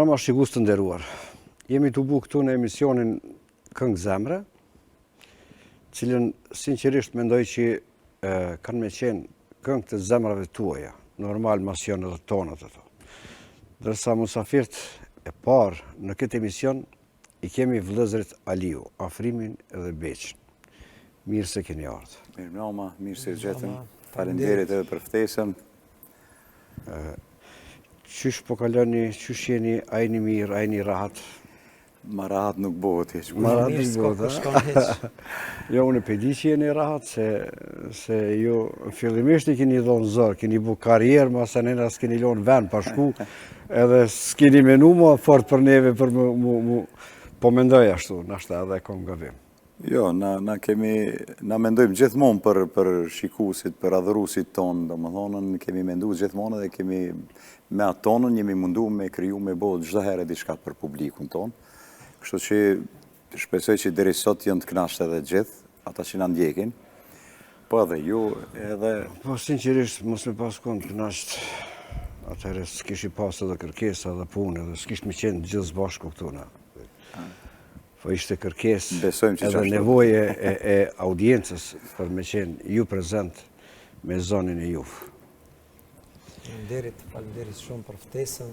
Panorama shikues të nderuar. Jemi të bu këtu në emisionin Këngë Zemre, cilën sinqerisht mendoj që kanë me qenë këngë të zemrave tuaja, normal mas janë edhe tonët ato. Dërsa musafirt e parë në këtë emision i kemi vëllezërit Aliu, Afrimin edhe Beqin. Mirë se keni ardhur. Mirë mbrëma, mirë se gjetëm. Faleminderit edhe për ftesën. Qysh po kaloni, qysh jeni, a jeni mirë, a jeni rahat? Ma rahat nuk bëhet hiç. Ma rahat nuk bëhet. Jo, unë e di që jeni rahat, se ju fillimisht i keni dhonë zor, keni bu karrierë, mas anena s'keni lonë vend pa shku, edhe s'keni menu ma fort për neve për po mendoj ashtu, nashta edhe kom gabim. Jo, na mendojmë gjithmonë për shikuesit, për adhuruesit tonë, domethënë kemi menduar gjithmonë dhe kemi me atë tonën jemi mundu me kriju me bëhet çdo herë diçka për publikun tonë. Kështu që shpresoj që deri sot janë të kënaqur edhe gjithë ata që na ndjekin. Po edhe ju, edhe po sinqerisht mos më pas kon të kënaqur. Atëherë s'kish i pas edhe kërkesa edhe punë, edhe s'kish më qenë gjithë bashku këtu na. Po ishte kërkesë edhe nevoje e audiencës për me qenë ju prezent me zonin e juve. Faleminderit shumë për ftesën.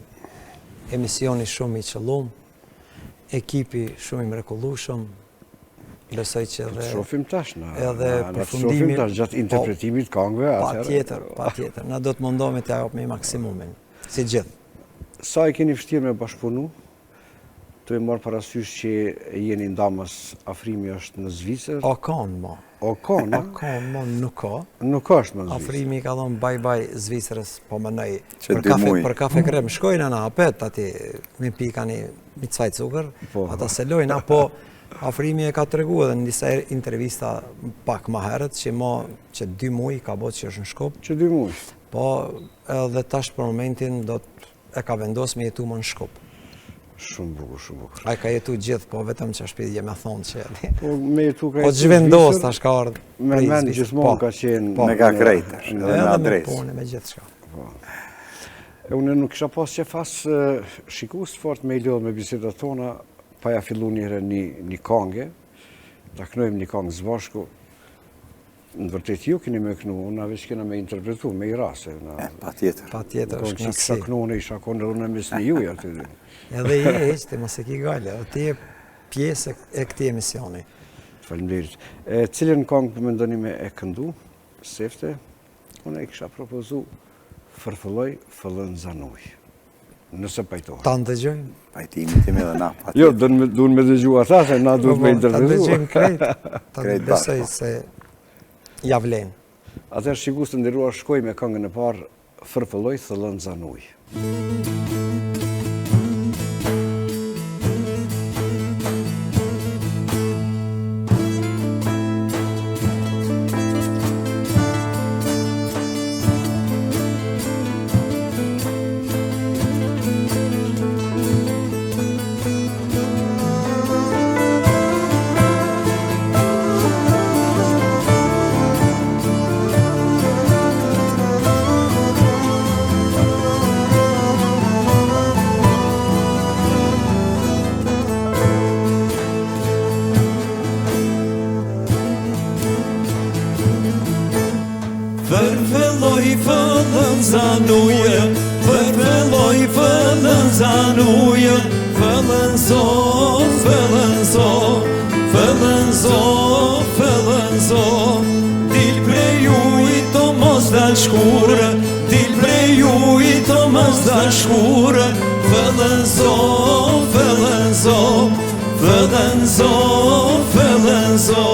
Emisioni shumë i qëllum, ekipi shumë i mrekullueshëm. Besoj që edhe shohim tash edhe përfundimi gjatë interpretimit këngëve atëherë. Patjetër, na do të mundohemi të japim maksimumin, si gjithë. Sa i keni vështirë me bashkëpunu? Të e marë parasysh që jeni ndamës Afrimi është në Zvicër? O kanë, mo. O kanë, nuk ka. Nuk është në Zvicër. Afrimi ka thonë bye-bye Zvicërës, po më nëj. Për kafe krem, shkojnë në apet, ati mi pikani mi cvaj cukër, ata selojnë, po Afrimi e ka të regu edhe në disa intervista pak ma herët, që 2 muaj ka bot që është në Shkup. Që 2 muaj? Po edhe tash për momentin e ka vendosë me jetu më në Shkup. Shumë bukur, shumë bukur. A ka jetu gjithë, po vetëm që është pidje me thonë që... Po me jetu ka jetu... Po zhvendos tash ka ardhë... Me men gjithmonë ka qenë... Me ka krejtër, edhe me adresë. Edhe me punë, me gjithë shka. Unë nuk kisha pas që fas shikus fort me i lodhë me bisedat tona, pa ja fillu njëre një kangë, ta knojmë një kangë zbashku. Në vërtet ju keni me kënu, unë veç kena me interpretu, me i rase. Pa tjetër. Pa tjetër, është knasi. Kisha knone, isha konë edhe në mes një juja të dy. Edhe i heqte, mos e ki gale, ti e pjesë e këti emisioni. Faleminderit. Cilën kongë për mendoni me e këndu, sefte, unë e kisha propozu Fërfëlloj, fëllën zanuj. Nëse pajtohet. Ta në dëgjojnë? Pajtimi tim edhe na. Jo, duhen me dëgju ata, se na duhet me interpretu. Ta dëgjojnë krejt, ta besoj se javlen. Atëherë shikues të nderuar, shkoj me këngën e parë Fërfëlloj, fëllën zanuj. Fërfëlloj fëllën zanuje, fërfëlloj fëllën zanuje, fëllën zo, fëllën zo, fëllën zo, fëllën zo. Dil prej ujit o mos dal shkure, dil prej ujit o mos dal shkure, fëllën zo, fëllën zo, fëllën zo, fëllën zo.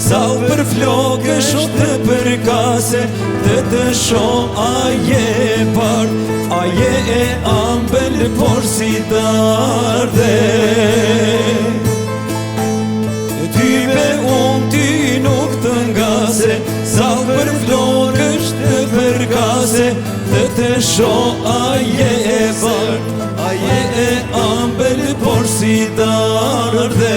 Sall për flokësh o të përkase, të sho aje part, aje e ambel por si darde. Tybe unë ty nuk të ngase, sall për flokësh të përkase, të sho aje e part, aje e ambel por si darde.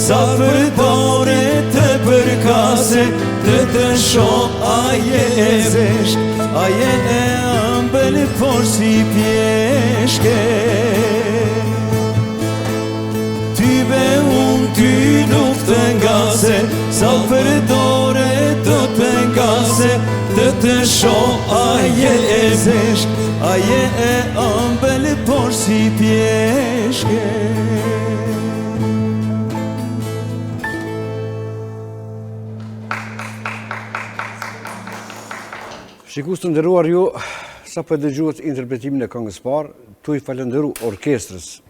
Sa për dore të përkase, të sho aje e zeshk, aje e ambel por si pjeshke. Tybe unë ty nuk të ngase, sa për dore të ngase, të sho aje e zeshk, aje e ambel por si pjeshke. Shikus të ndëruar ju, sa për dëgjuat interpretimin e këngës parë, tu i falenderu orkestrës,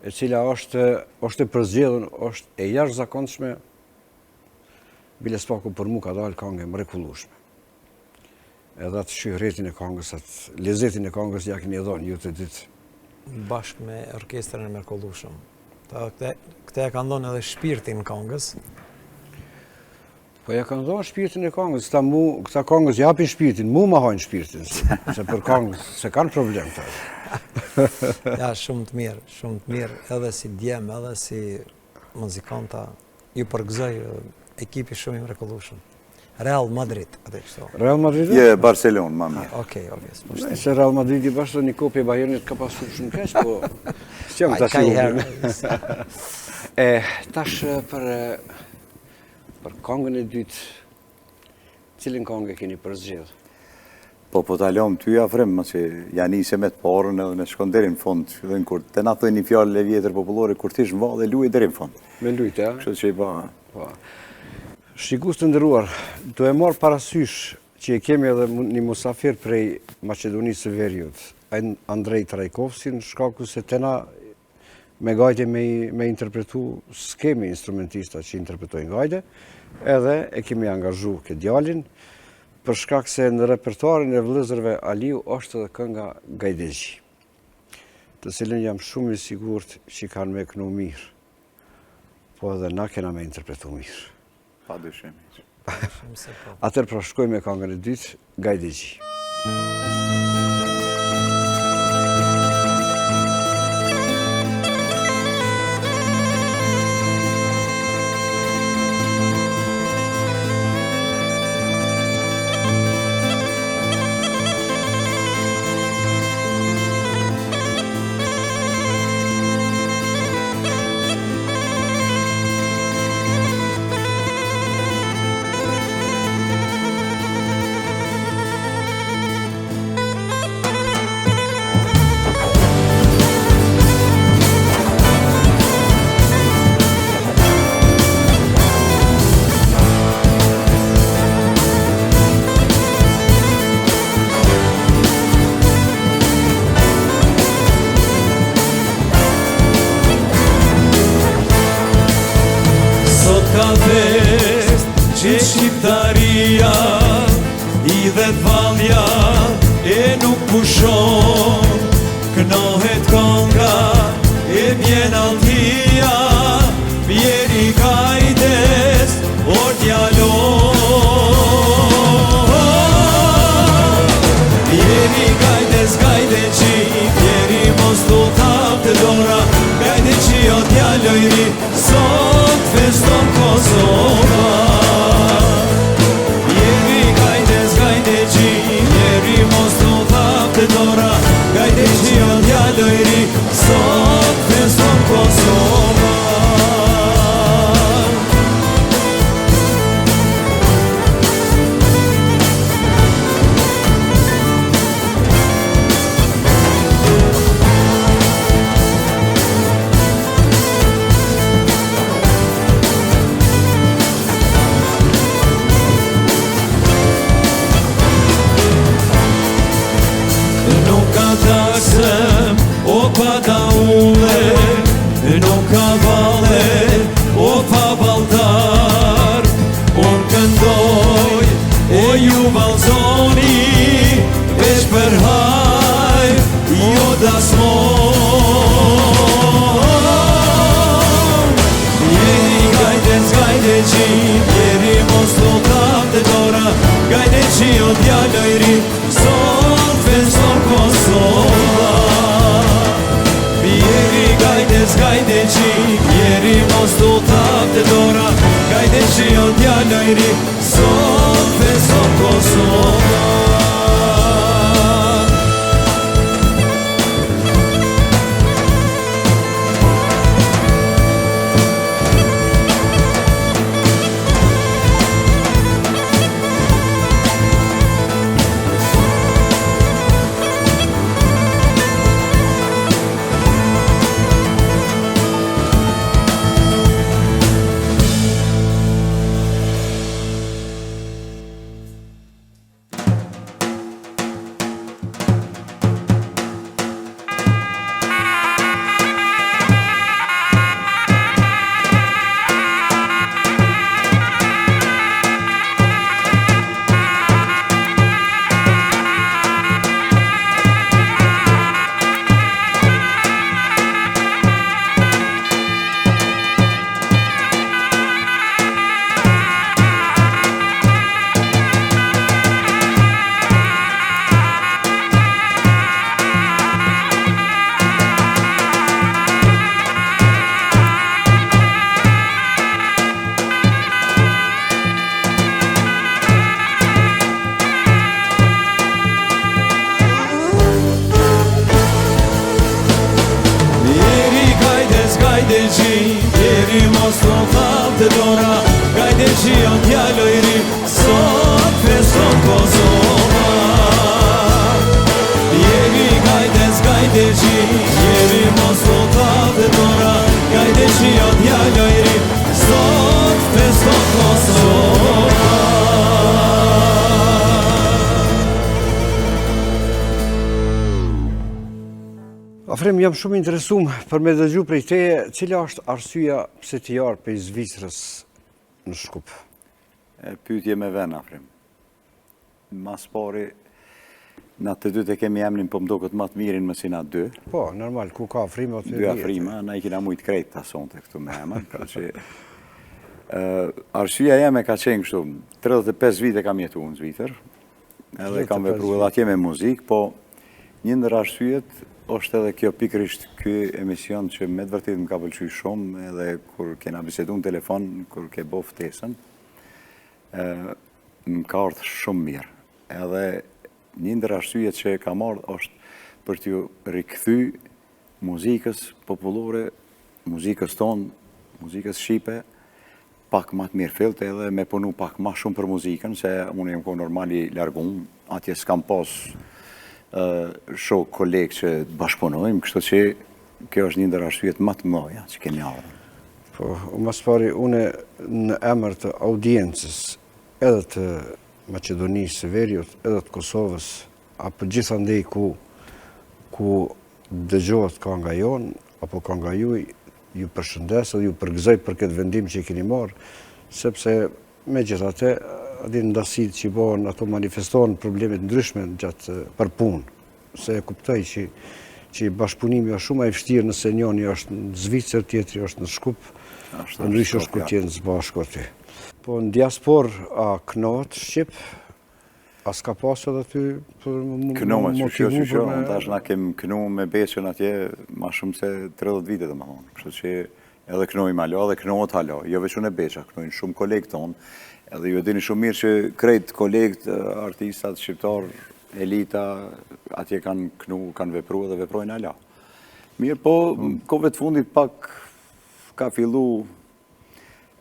e cila është e përzgjedhur, është e jashtëzakonshme, bile s'paku për mu ka dalë këngë e mrekullueshme. Edhe atë shihretin e këngës, atë lezetin e këngës ja keni dhënë ju të ditë. Bashkë me orkestrën e mrekullueshëm. Këte e kanë dhënë edhe shpirtin këngës. Po ja kanë dhënë shpirtin e këngës, këta këngës japin shpirtin, mu ma hajnë shpirtin, se për këngës, se kanë problem të. Ja, shumë të mirë, edhe si djem, edhe si muzikanta, ju përgëzoj ekipi shumë i mrekullueshëm. Real Madrid, atë kështu. Real Madrid? Je Barcelona, ma mirë. Okej. Se Real Madrid i bashkë një kopje Bayernit ka pasur shumë keq, po s'jam ta sigurt. Tash për këngën e dytë, cilin këngë keni përzgjedhur? Po ta lëm ty afrem, që ja nise me të parën edhe në shkon deri në fund. Kur të na thoni një fjalë e vjetër popullore, kur ti shmva dhe luaj deri në fund. Me lujtë, a? Kështu që i ba. Po. Shikues të nderuar, do e marr parasysh që e kemi edhe një musafir prej Maqedonisë së Veriut, Andrej Trajkovski, në shkaku se tena me gajde me interpretu, s'kemi instrumentista që interpretojnë gajde, edhe e kemi angazhu këtë djalin, për shkak se në repertoarin e vëllezërve Aliu është edhe kënga Gajdegji, të cilën jam shumë i sigurt që kanë me kënu mirë, po edhe na kena me interpretu mirë. Pa dyshim. Atër pra shkojmë me këngën e dytë, Gajdegji. Që shqiptaria i dhe t'valja e nuk pushon, kënohet konga e vjen altia, bjeri kajdes o djalon. Bjeri kajdes Gajdegji, bjeri mos t'u tap të dora, Gajdegji o djalojri, sot feston Kosova. Dora, Gajdegji o djalojri, sot feston Kosova. O pa daule, nuk ka vale, o pa baltar, unë këndoj, o ju valzoni, veç për haj, jo dasmon. Jeri Gajdes Gajdegji, jeri mos t'u tap të dora, Gajdegji o djalojri, sot feston Kosova. Gajdes Gajdegji, jeri mos t'u tap të dora, Gajdegji o djalojri, sot feston Kosova. Jeri mos t'u tap të dora, Gajdegji o djalojri, sot feston Kosova. Jeri Gajdes Gajdegji, jeri mos t'u tap të dora, Gajdegji o djalojri, sot feston Kosova. Afrim, jam shumë interesum për me dëgju prej teje, cila është arsyeja pse ti jarë prej Zvicrës në Shkup? Pyetje me ven, Afrim. Mas pari, na të dy të kemi emnin, po më do këtë matë mirin më si na dy. Po, normal, ku ka Afrima, aty Dy Afrima, na i kina mujtë krejt të asonte këtu me emën, ka që... Arsyeja jeme ka qenë kështu, 35 vite kam jetu në Zvicër, edhe kam vepru edhe atje me muzikë, po një ndër arsyet është edhe kjo pikrisht ky emision që me të vërtet më ka pëlqy shumë, edhe kur kena bisedu në telefon, kur ke bo ftesën, më ka ardhë shumë mirë. Edhe një ndër arsyet që ka marrë është për t'ju rikthy muzikës popullore, muzikës tonë, muzikës shqipe, pak ma të mirë fillte edhe me punu pak ma shumë për muzikën, se unë jem ko normali largun, atje s'kam pas shoh kolegë që bashkëpunojmë, kështu që kjo është një ndër arsyet më të mëdha që kemi ardhur. Po, mas pari, une në emër të audiencës, edhe të Maqedonisë së Veriut, edhe të Kosovës, apo gjithandej ku dëgjohet ka nga jonë, apo ka nga juj, ju përshëndes edhe ju përgëzoj për këtë vendim që i keni marrë, sepse me gjithate, adin ndasit që i bohen, ato manifestohen problemet ndryshme gjatë për punë, se e kuptoj që bashkëpunimi është shumë e vështirë nëse njëri është në Zvicër, tjetri është në Shkup, ndryshe është kur t'jenë zbashku aty. Po në diaspor, a kënohet Shqip? A s'ka pasur edhe ty për Kënohet, që tash na kem kënu me Beqën atje ma shumë se 30 vite dhe më thonë, kështu që edhe kënojmë alo, edhe kënohet alo, jo veç unë e Beqa, kënojnë shumë kolegë tonë, edhe ju e dini shumë mirë që krejt kolegët, artistat, shqiptar, elita, atje kanë kënu, kanë vepru edhe veprojnë ala. Mirë, po, kove të fundit pak ka fillu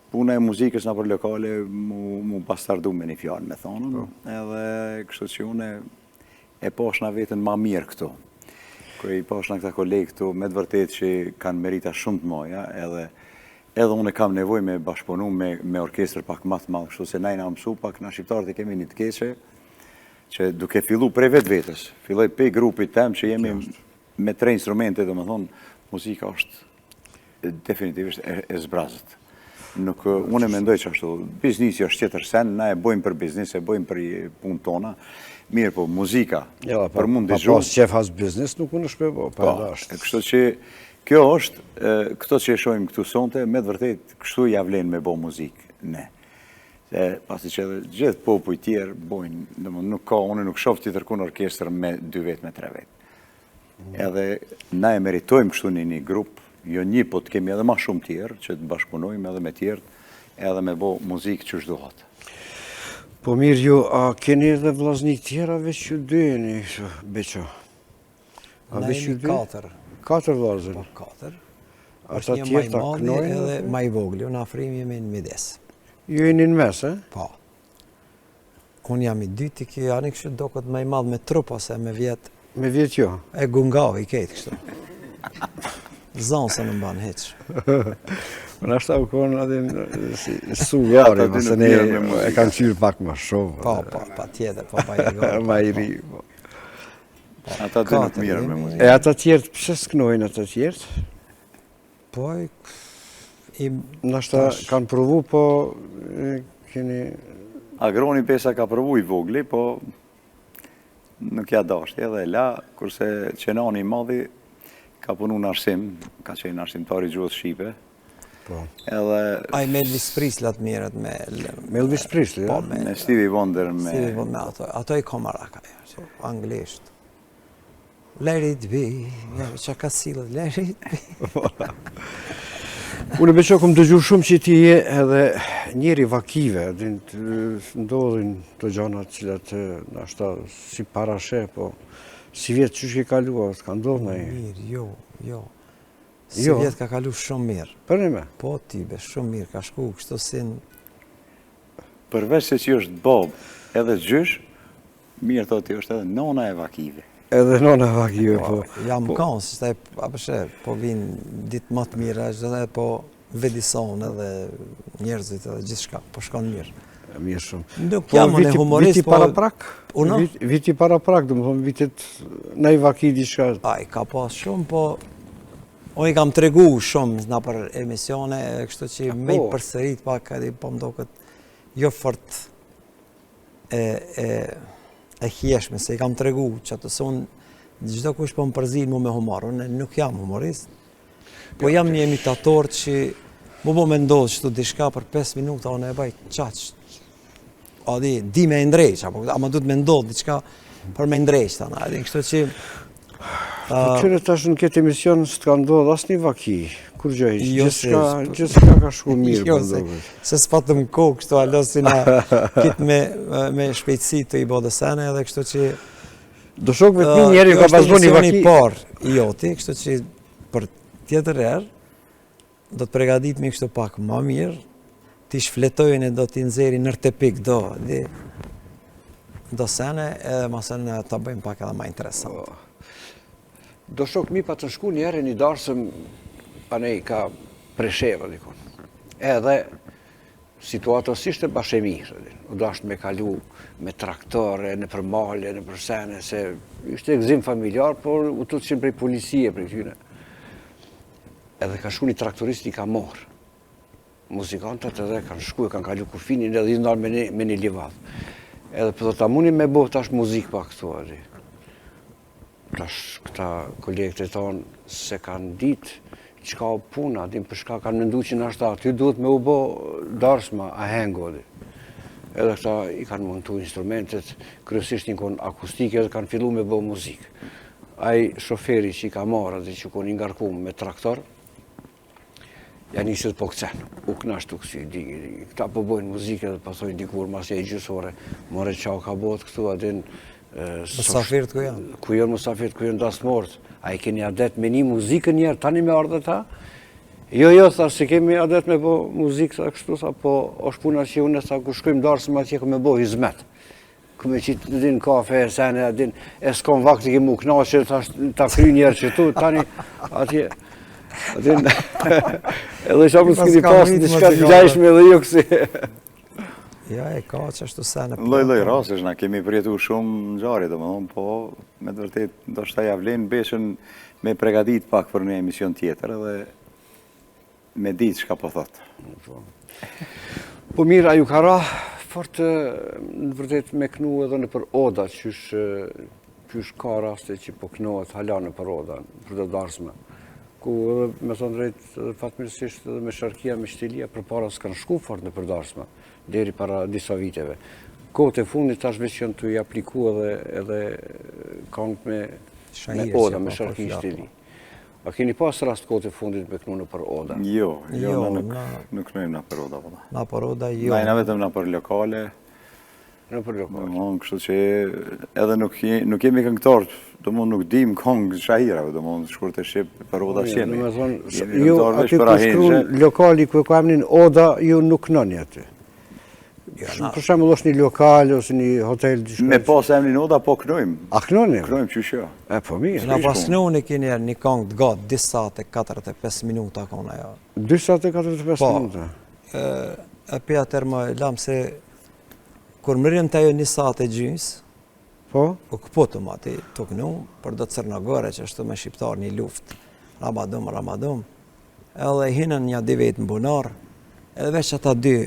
puna e muzikës në për lokale mu bastardu me një fjallë me thonën, edhe kështu që une e poshna vetën ma mirë këtu. Kër i poshna këta kolegë këtu, me të vërtet që kanë merita shumë të moja, edhe unë kam nevoj me bashkëpunu me orkestrë pak ma të madhë, kështu se na i na mësu pak, na shqiptarët e kemi një të keqe, që duke fillu prej vetë vetës, filloj pe grupit tem që jemi me 3 instrumente, dhe më thonë, muzika është definitivisht e zbrazët. Nuk, unë e mendoj që ashtu, biznisi është tjetër sen, na e bojmë për biznis, e bojmë për punë tona, mirë po, muzika, për mund të pas qef has biznis, nuk unë shpebo, pa edhe është. Kështu që, kjo është, këto që e shojmë këtu sonte, me të vërtet, kështu javlen me bo muzikë, ne. Pasi që edhe gjithë popuj tjerë bojnë, nuk ka, unë nuk shof tjetër kun orkestrë me 2 vetë, me 3 vetë. Edhe na e meritojmë kështu një grupë, jo një, po të kemi edhe ma shumë tjerë, që të bashkëpunojmë edhe me tjerë, edhe me bo muzikë që shdohat. Po mirë ju, a keni edhe vllaznik tjera veç ju dy jeni, Beqo? A veç ju dy? 4. 4 vllazën? Po 4. Ata Një tjerë ta madhi knojnë? edhe ma i vogli, unë Afrimi jemi në mides. Ju jeni në mes, e? Po. Unë jam i dyti, kjo janë i kështë do këtë ma i madhë me trup, ose me vjetë. Me vjetë jo? E gungav i ketë kështu. Zonë se në mbanë heqë. Në ashta u konë adin su jari, mëse ne e kanë qyrë pak më shumë. Po, pa tjetër, po pa i gavë. Ma i ri. Ata dy nuk mirë me muzikë. E ata tjertë, pëse s'knojnë ata tjertë? Po, Në ashta kanë provu, po keni... Agroni pesa ka provu i vogli, po nuk ja dashti edhe la, kurse qenani i madhi ka punu në arsim, ka qenë arsimtari gjuhës Shqipe. Edhe... A i me Elvis Presley mirët me... Me Elvis Presley, ja? Me Stevie Wonder, me... Stevie Wonder, ato i komaraka, anglisht. Let it be, që ka silët, let it be. Unë Beqo kom dëgju shumë që ti je edhe njeri vakive, ndodhin të gjanat cilat në ashta si parashe, po si vjetë që shke kalua, s'ka ndodhë në i? Mirë, jo. Si vjetë ka kalu shumë mirë. Për një me? Po, tibe, shumë mirë, ka shku kështu sin... Përveç se që është bob edhe gjysh, mirë thot ti është edhe nona e vakive. Edhe nona e vakive, po. Jam kanë, si shtaj, apëshe, po vinë ditë më të mirë, edhe po vedison edhe njerëzit edhe gjithë shka, po shkon mirë. Mirë shumë. Nuk jam unë humorist, viti para prak? Unë? Viti para prak, do më thonë vitet në i vaki diçka. Ai, ka pas shumë, po unë i kam tregu shumë na për emisione, kështu që me i përsërit pak, edhe po më do këtë jo fort e hjeshme, se i kam tregu që atës unë çdo kush po më përzin mu me humor, unë nuk jam humorist, po jam një imitator që mu me ndodhë qëtu diçka për 5 minuta, unë e baj qaq, di me ndrejq, ama du të me ndodhë diçka për me ndrejq, tana, edhe kështu që... Po qëre tash në këtë emision së të ka ndodhë asë një vaki, kur gjë ishtë, gjithë ka shku mirë. Jo, se s'patëm kohë, kështu alo si na kitë me shpejtësi të i bodë sene, edhe kështu që... Do shokve të një njeri ka pasbo një vaki... Parë i joti, kështu që për tjetër erë, do të pregaditmi kështu pak ma mirë, t'i shfletojnë e do t'i nxeri nër tepik do sene, edhe ma sene t'a bëjmë pak edhe ma interesant. Do shok mi pa të shku një herë një darsëm, anej ka presheva dikon. Edhe situatosisht e bashkë e mirë, u dashtë me kalu me traktore, në përmale, në përsene, se ishte gzim familjar, por u të qenë prej policie, prej tyne. Edhe ka shku një traktorist i ka morë. Muzikantët edhe kanë shku e kanë kalu kufinin edhe i ndarë me një livadh. Edhe për ta munin me bo tash muzik pa këtu edhe. Tash këta kolegët e tonë se kanë ditë qka o puna, dim për shka kanë mëndu që nashta aty duhet me u bo darsma a hengo. Edhe këta i kanë montu instrumentet, kryesisht një konë akustike edhe kanë fillu me bo muzik. Ai shoferi që i ka marrë dhe që konë ingarkum me traktor, ja njësët po këcen, u knashtu kësi, këta po bojnë muzike dhe pasojnë dikur masja i gjysore, more qau ka bot këtu adin... Musafirët ku janë? Ku janë musafirët, ku janë dasmort, a i keni adet me një muzikë njerë, tani me ardhe ta? Jo, thash, se kemi adet me bo muzikë, sa kështu, sa po është puna që unë, sa ku shkojmë darës më atje, ku me bo hizmet. Ku me qitë din kafe, sene, din, e s'kom vakti ke mu knaqe, ta kry njerë që tu, tani atje... Edhe isha më s'kini pas në shka të gjajshme edhe ju kësi. Ja, e ka që ashtu sene. Loj rasesh, na kemi përjetu shumë në gjari, dhe më thonë, po, me të vërtet, do shta javlen, beshën me pregadit pak për një emision tjetër, edhe me ditë shka po thotë. Po mirë, a ju ka ra, fort në vërtet me knu edhe në për oda, qysh ka raste që po knohet hala në për oda, për të darsme. Ku edhe, me thonë drejtë, fatmirësisht edhe me Sharkia, me Shtilia, për para s'kanë shku fort në për darsme, deri para disa viteve. Kohët e fundit tash veç janë të i apliku edhe kongë me oda, me Sharki Shtili. A keni pas rast kohët e fundit me knu në për oda? Jo, nuk knujmë në për oda. Në për oda, jo. Na vetëm në për lokale. Në për lokale. Kështu që edhe nuk jemi këngëtar, do mund nuk dim kongë shahirave, do mund shkurt e shqip për oda qemi. Jo, aty ku shkru lokali ku e ku emnin oda, ju nuk kënoni aty. Për shemull është një lokal ose një hotel. Me pas emnin oda, po kënojmë. A kënoni? Kënojmë që shjo. E, po mirë. Në pas kënoni keni një kongë të gatë, 2 sate 45 minuta kona jo. 2 sate 45 minuta? E për atër më lamë se kur më rrim të ajo 1 sate gjys, po këpotëm ati të kënu, për do të Cërnagore që është me shqiptar një luft, Ramadum, edhe hinën një 2 vetë në bunar, edhe veç ata 2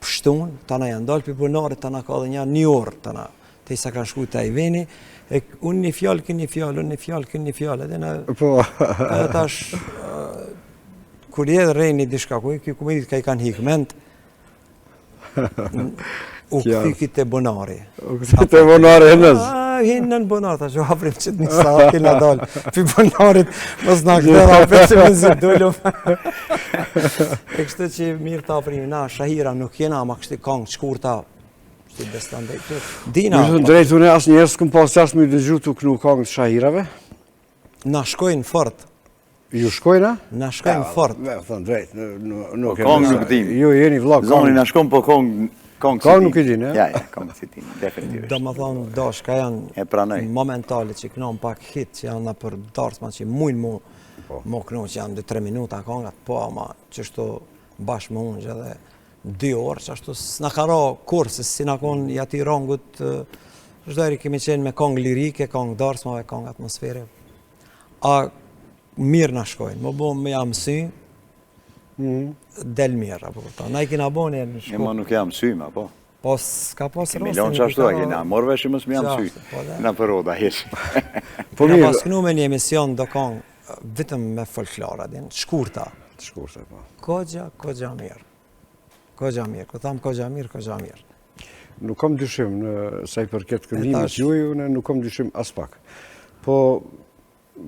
pështun, tana janë dalë për bunarit, tana ka dhe një orë, tana, të i sa ka shku të ajveni, unë një fjallë, kënë një fjallë, unë një fjallë, kënë një fjallë, edhe tash, kur jedë rejni dishka kuj, kjo kumidit ka i kanë hikment, u këthiki të bonari. U këthiki të bonari hënës? Hinë në bonari, ta që haprim qëtë një sa, kina dalë. Për bonarit, mos në këtë haprim që më zë dullum. E kështë që mirë ta aprim, na shahira nuk jena, ma kështë kongë qkurta, kështë bestan dhe këtë. Dina... Drejtë unë asë njerës këm pas qasë më i dëgju të kënu kongë të shahirave? Na shkojnë fort. Ju shkojnë? Na shkojnë fort. Thënë drejtë, nuk e... Kongë nuk dim. Ju jeni vlog. Zoni na shkojnë, po kongë nuk i din, e? Ja, kongë si din, definitivisht. Do më thonë, dashka janë momentali që kënon pak hit, që janë për darsma që mujnë mu kënon që janë 2-3 minuta kongat, po ama qështu bashkë më unë që edhe 2 orë, që ashtu s'na ka ra kur, se si na kon i ati rangut, çdo herë kemi qenë me këngë lirike, këngë darsmave, këngë atmosfere. A mirë na shkojnë, më bo me jam sy, del mirë, apo këta. Na i kina bo një në shku. Ma nuk jam sy, ma po. Po s'ka pas rostin. Milion që ashtu, a kena morë vesh mos më jam sy. Na përroda, hesh. Po Kena mirë, paskënu me një emision do këngë, vetëm me folklora, shkurta. shkurte, po. Kogja mirë. Kogja mirë, ku tham kogja mirë. Nuk kam dyshim në sa i përket këndimit juaj, unë nuk kam dyshim as pak. Po,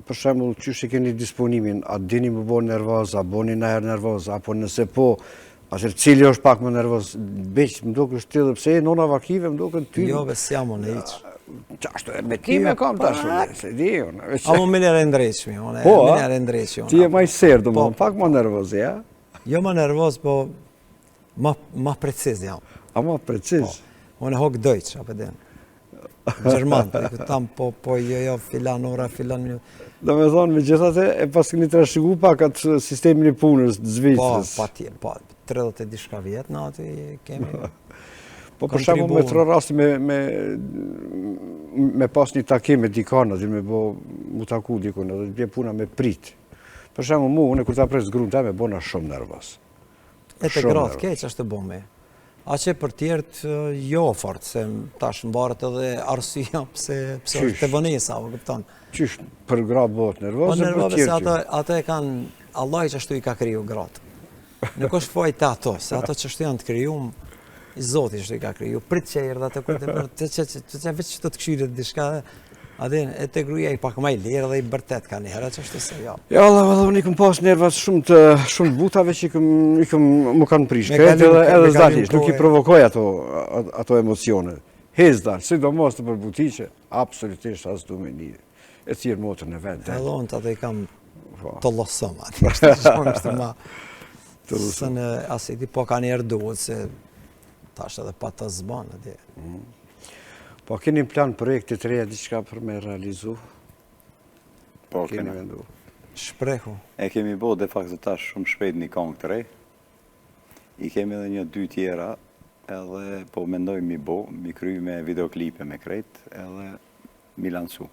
për shembull, qysh e keni disponimin, a dini më bo nervoz, a boni na herë nervoz, apo nëse po, atër cili është pak më nervoz, beq, më duke është tillë, pse nona vakive, më duke ty. Jo, bes jam unë iq. Qashtu e me ti me kam tash, se di unë. A më minër e ndreqmi, unë Po, a? minër e ndreqmi. Ti e maj serë, do më pak më nervoz, ja? Jo më nervoz, po ma preciz jam. A ma preciz. Unë e hok dojq, apo den. Gjerman, tam po jo, filan ora, filan minutë. Do me thonë, me gjithate, e pas këni të rashëgu pak atë sistemin e punës të Zvicrës. Po, 30 e dishka vjetë në aty kemi. Po për shembull me tro rasti me pas një takim me dikana, dhe me bo mu taku dikun, edhe të bje puna me prit. Për shembull mu, unë kur ta pres grunë ta me bona shumë nervos. E të gratë keq është të bëme. A që për tjertë jo fort, se tash mbarët edhe arsyeja pse është të vënesa, o këpëton. Qysh për gratë bëhet Po nervos, e për nervove se tjertë. ato e kanë, Allah i që ashtu i ka kriju gratë. Nuk është foj të ato, se ato që ashtu janë të krijuar, i Zoti që i ka kriju. Prit që i erdha të kujtë, që veç që të të këshyrit dishka, adin, e të gruja i pak ma i lirë dhe i bërtet ka një herë, që është se jo. Ja, Allah, unë i këm pas nervat shumë të butave që i këm më kanë prish. Edhe zdalisht, nuk i provokoj ato emocione. Hezda, sidomos të për butiqe, absolutisht as du me një. E thirë motën e vetë. Edhe unë të ato i kam të losëm, ati është të shumë është ma. Së në asiti po ka njerë duhet, se ta është edhe pa të zbanë, ati. Po, keni plan projekte të reja diçka për me realizu? Po, Keni kena. vendu. Shprehu. E kemi bo de facto tash shumë shpejt një këngë të re. I kemi edhe 1-2 tjera, edhe po mendoj mi bo, mi kry me videoklipe me krejt, edhe mi lancu.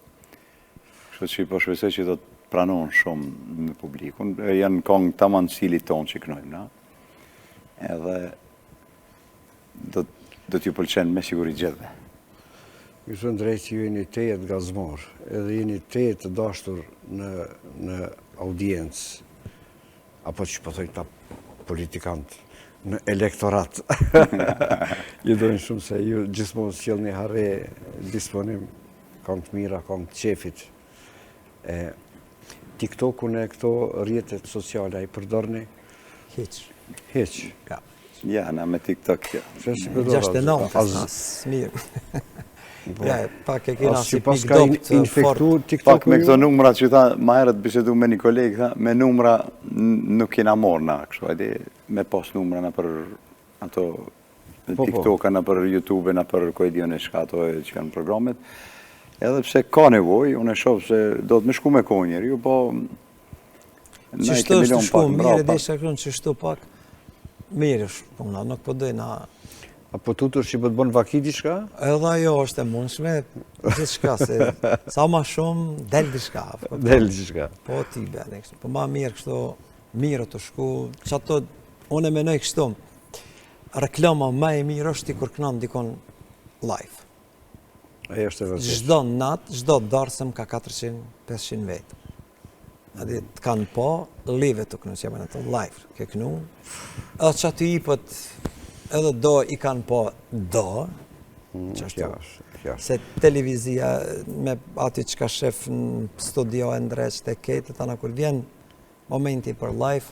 Kështu që po shpresoj që do të pranon shumë me publikun. Janë këngë tamam cili ton që kënojmë na. Edhe do t'ju pëlqen me siguri gjithve. Ju thënë drejt që ju jeni tejet gazmor, edhe jeni tejet të dashtur në audiencë, apo që pëthoj ta politikant, në elektorat. Ju dojnë shumë se ju gjithmonë s'jellni harre disponim, kam të mira, kam të qefit. TikTok-un e këto rrjetet sociale, a i përdorni? Hiq. Heq. Ja, na me TikTok, ja. 69, as mirë. Ja, pak e kena si pas pik ka dopt infektu fort. TikTok. Pak me këto numra që tha, ma herët bisedu me një kolegë, tha, me numra nuk kena morë na, kështu, ajde, me pas numra na për ato TikTok-a, na për YouTube, na për kojdion e shka ato që janë programet. Edhe pse ka nevoj, unë e shofë se do të me shku me konjeri, ju po... Qështu është shku, mirë e desha kërën qështu pak, mirë është puna, nuk po dojna... Apo tutur që po të bon vaki diçka? Edhe ajo është e mundshme, gjithë shka, se sa ma shumë del diçka. Del diçka. Po ti bene, po ma mirë kështu, mirë të shku, që ato, unë e menoj kështu, reklama ma e mirë është ti kur kënan dikon live. Aja është e vërtet. Çdo natë, çdo darsëm ka 400-500 vetë. Adi të kanë po, live të kënu, që jam e në të live, ke kënu, edhe që aty i pët, edhe do i kanë po do, që është se televizia me aty që ka shef në studio e ndreq të ketë, të na kur vjen momenti për live,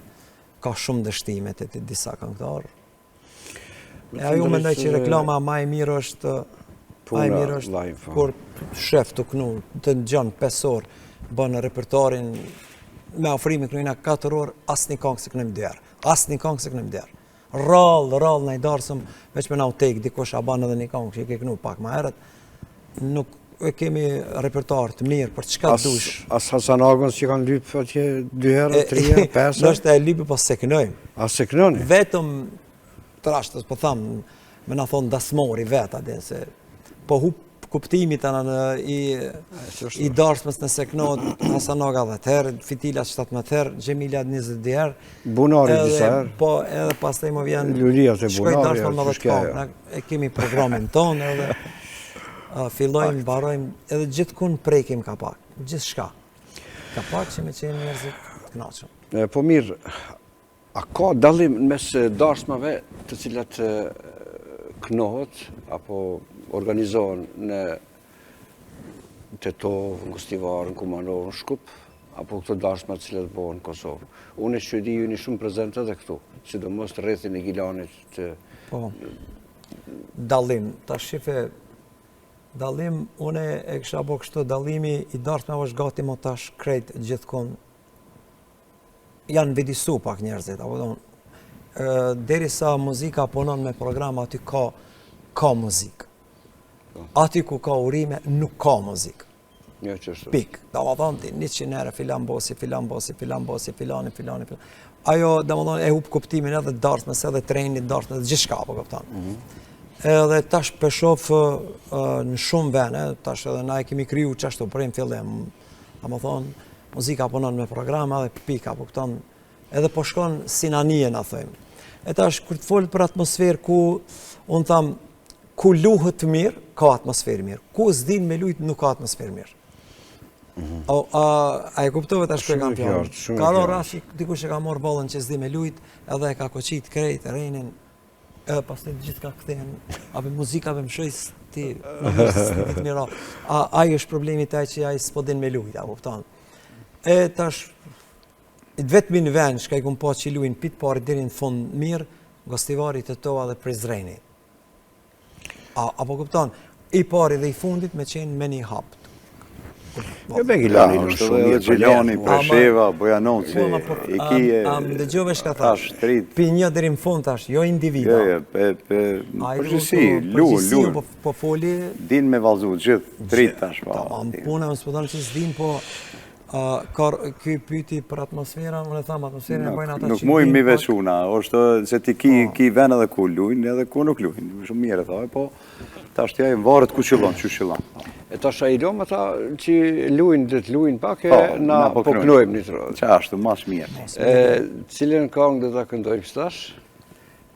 ka shumë dështimet e të disa këngëtarë. E ajo mendoj që reklama ma e mirë është kur shef të kënu, të ngjon 5 orë, bënë repertorin me afrimi kënujna 4 orë, asë një këngë se kënojmë djerë. Asë një këngë se kënojmë djerë. Rallë në i darsëm, veç me na u tek, dikush a banë edhe një këngë që i ke kënu pak ma herët, nuk e kemi repertoar të mirë për çka dush. As Hasan Agons që kanë lypë atje 2 herë, 3 herë, 5 herë? Nështë e lypë, po se kënojmë. A se kënoni? Vetëm trashtës, po thamë, me na thonë dasmori vetë, adin, se po hup kuptimit i darshmës nëse kënohet Hasanoga 10 herë, Fitila 17 herë, Gjemila 20 herë. Bunari disa herë. Po edhe pastaj më vjen Lulia te shkoj Bunari. darshmën më 10 kohë. E kemi programin tonë edhe fillojmë, mbarojmë, edhe gjithkund prekim kapak, gjithçka. Kapak që me qenë njerëzit të kënaqur. Po mirë, a ka dallim mes darshmave të cilat kënohet apo organizohen në Tetov, në Gostivar, në Kumanov, në Shkup, apo këto dashma të cilat bëhen në Kosovë. Unë që di ju një shumë prezent edhe këtu, sidomos të rrethin e Gilanit të... Po, dallim, ta shife, dallim, une e kësha bo kështu, dallimi i dashmave është gati më tash krejt gjithkund. Janë vidisu pak njerëzit, apo do derisa muzika punon me programa, aty ka muzikë. Aty ku ka urime, nuk ka muzikë. Një që është. Pik. Da më thonë, 100 herë, filan bosi, filani. Ajo, da më thonë, e hup kuptimin edhe darshmës, edhe trenit, darshmës, edhe gjithçka, po këptan. Edhe tash përshof në shumë vene, tash edhe na e kemi kriju qashtu prej në fillim. Da më thonë, muzika punon me programa dhe pika, po këptan, edhe po shkon sinanie, na thëjmë. E tash, kur të folë për atmosferë ku, unë thamë, ku luhet mirë, ka atmosferë mirë. Ku s'din me lujt, nuk ka atmosferë mirë. A e kuptove tash për kam fjallë? Ka do rashi, dikush e ka morë bollën që s'di me lujt, edhe e ka koqit krejt, rejnin, edhe pas të gjithë ka këthen, abe muzika be më shojës ti, të mira. Ajo është problemi taj që aj s'po din me lujt, a kuptan. E tash, vetëmi në vend, shka i kum po që i lujnë pit pari diri në fund mirë, Gostivari, Tetova dhe Prizreni. Apo kupton, i pari dhe i fundit me qenë me një hapë. Jo be Gilani në shumë mirë. Gjilani, Presheva, Bojanoci, i kije... Më dëgjove shka thash, pi një deri në fund tash, jo individa. Përgjësi, lullë. Po foli... Din me valzu, gjithë, dritë tash. Pune, më s'pëtonë që s'din, po... Ky pyti për atmosfera, unë e thamë atmosferën e bojnë ata që... Nuk mujnë mi veçuna, është se ti ki ven edhe ku lujnë, edhe ku nuk lujnë. Shumë mire, thaj, po ta është tjaj varet ku qëllon, që qëllon. E ta shë i lom ata që lujnë dhe të lujnë pak, na po knojmë një të rrë. Qa ashtu, mas mirë. Cilën këngë dhe ta këndojmë stash?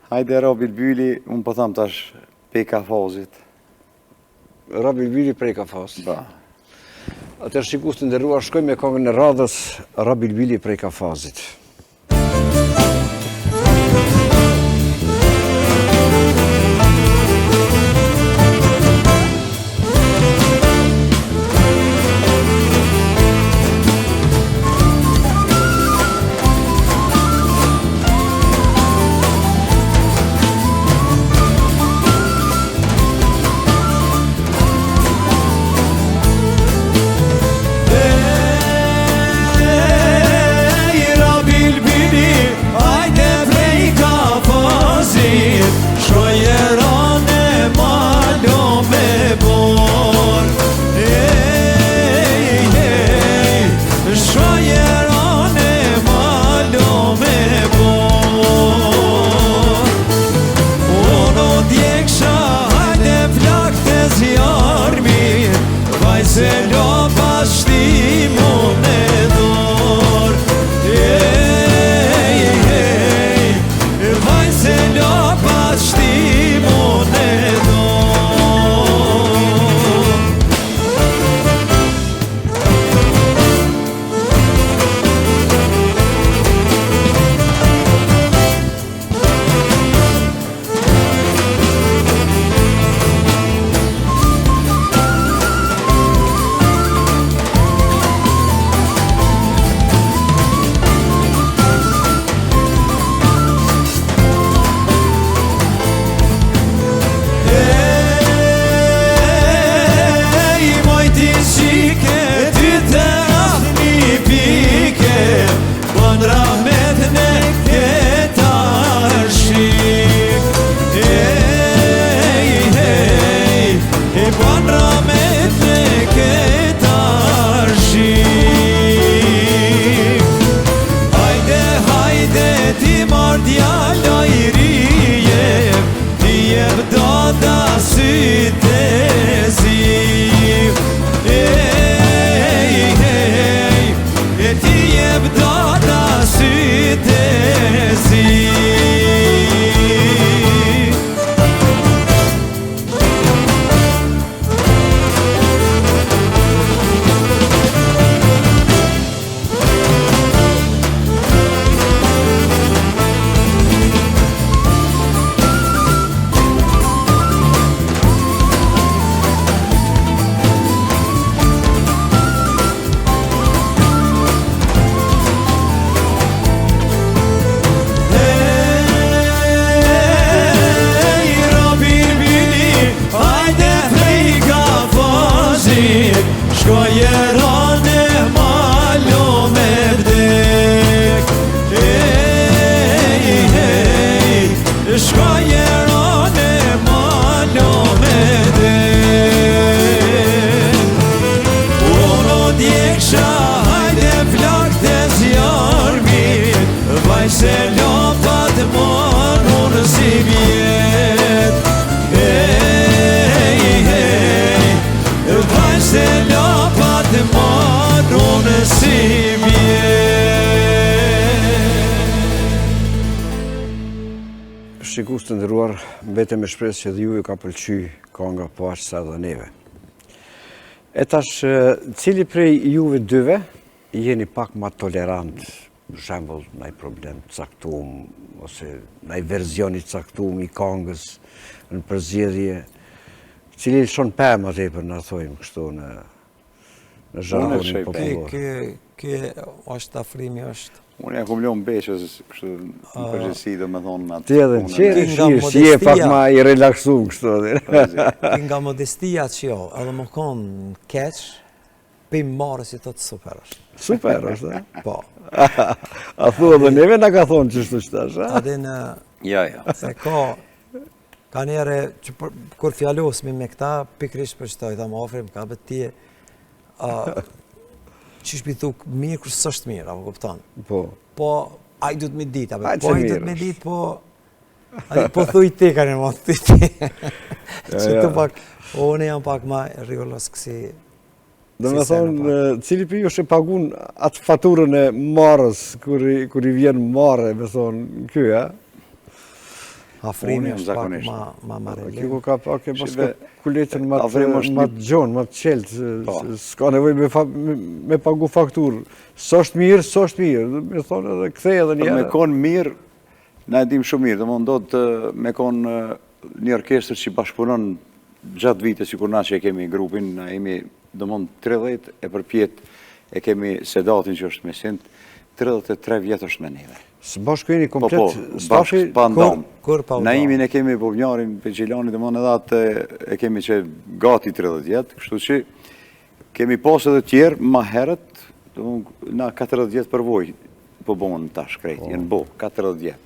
Hajde Rabil Byli, unë po thamë tash Peka Fazit. Rabil Byli prej Kafazit. Ba. Atër shikus të ndërruar, shkojmë me këngën e radhës Rabil Byli prej Kafazit. Rabil Shikues të nderuar, mbetem me shpresë që dhe ju ka pëlqy kënga po aq sa dhe neve. E tash, cili prej juve dyve jeni pak ma tolerant, për shembull, ndaj problem të caktuar ose ndaj verzioni të caktuar i këngës në përzgjedhje, cili lëshon pemë atë për na thojmë kështu në zhargonin popullor. Ky është afrimi është. Unë ja kom lënë beshës kështu në përgjithësi domethënë atë. Ti edhe qeri je pak ma i relaksuar kështu. Nga modestia që jo, edhe më konë keq, pim marrë si të super është. Super është, e? Po. A thua dhe neve nga ka thonë qështu qëtash, a? Adin, Ja. se ka njere, që kur fjallosmi me këta, pikrisht për qëtoj, ta më ofrim, ka bet tje, që shpi thuk mirë kërë së është mirë, apo kupton? Po. Po, a i du të me dit, apo, Aj, po që a i du mirë të me dit, po thuj ti ka një më thuj ti. Që të pak, unë jam pak ma rrugës kësi. Do me thonë, cili për ju shë pagun atë faturën e marës, kur i vjen marë, me thonë, kjo, a? Afrimi Unë është pak zakonisht. ma marrë. Kjo ka pak e pas ka Shive, kuletën ma Afrimi është të gjonë, ma të qeltë, Po. s'ka nevoj me pagu fakturë. Së është mirë, me thonë edhe kthej edhe Me njerë. konë mirë, na e dim shumë mirë, dhe më ndodë me konë një orkestër që bashkëpunon gjatë vite, si kur na që e kemi grupin, na jemi dhe më 30 e përpjet e kemi Sedatin që është me sint, 33 vjetë është me neve. Së bashku jeni Po, komplet stafi, bashkë pa ndamë. kur pa ndamë? Naimin e kemi Bovnjarin, Peqilani, dhe më në datë e kemi që gati 30 vjetë, kështu që kemi pas edhe tjerë ma herët, na 40 vjetë përvoj, po bonë tash krejt, jenë bo, 40 vjetë.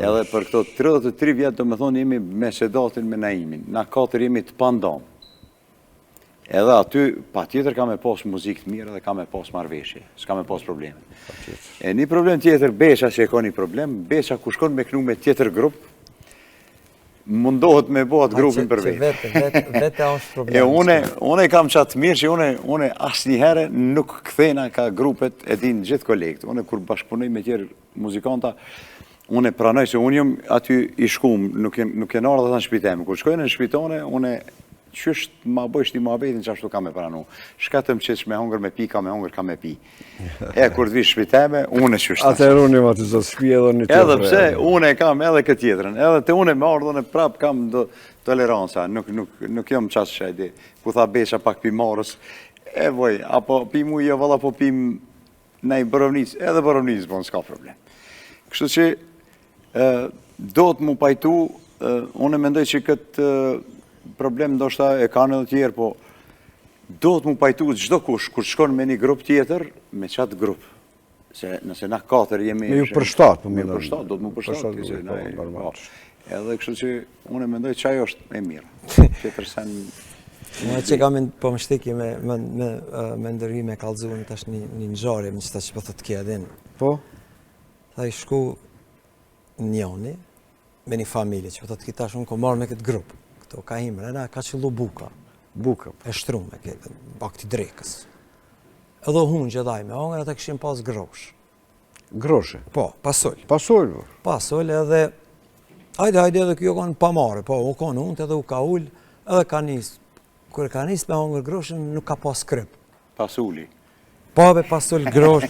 Edhe për këto 33 vjetë, do me thonë, jemi me Sedatin, me Naimin, na 4 jemi të pandamë. Edhe aty, pa tjetër ka me pas muzikë të mirë edhe ka me pas marveshje, s'ka me pas probleme. E një problem tjetër, Besha që e ka një problem, Besha ku shkon me knu me tjetër grup, mundohet me bo atë grupin për vetë. Vete është problem. E une kam qatë mirë që une asë një herë nuk kthena ka grupet e din gjithë kolegët. Une kur bashkëpunoj me tjerë muzikanta, une pranoj se unë jëm aty i shkum, nuk e nërë dhe të në shpiteme. Kur shkojnë në shpitone, une qështë ma bëjsh një muhabetin që ashtu ka me pranu. Shkatëm qëtë me hongër me pi, ka me hongër, ka me pi. E, kur të vish shpiteme, unë e qështë. atër unë jam aty zotë shpi edhe një tjetër. Edhe pse, unë e kam edhe këtë tjetërën. Edhe të unë e me ardhën e prap kam toleranca. Nuk jam qasë shajdi. Ku tha Besha pak pi marës. E voj, apo pi mu jo valla, apo pim nej borovnis. Edhe borovnis, bon, s'ka problem. Kështu që, do të mu pajtu, unë e mendoj që këtë problem ndoshta e kanë edhe tjerë, po do të mu pajtu çdo kush, kur shkon me një grup tjetër, me qatë grup. Se nëse na 4 jemi... Me ju përshtat, Me përshtat, do të mu përshtat. Edhe kështu që unë e mendoj që ajo është e mirë. Tjetër sen... Në që kam po më shtiki me ndërhi me kalzuni tash një ngjarje me qëta që po thot kje edhin. Po? Tha i shku njoni me një familje që po thot ki tash unë ko marrë me këtë grupë. Këto ka himre, na ka qëllu buka. Buka. E shtrume këtë, bak të drekës. Edhe hunë që daj me hongër, ata këshim pas grosh. Groshe? Po, pasol. Pasol, po. Pasol edhe, hajde edhe kjo kanë pa marë, po, u kanë unë edhe u ka ullë, edhe ka nisë. Kër ka nisë me hongër groshën, nuk ka pas kryp. Pasuli. Po, be pasol grosh,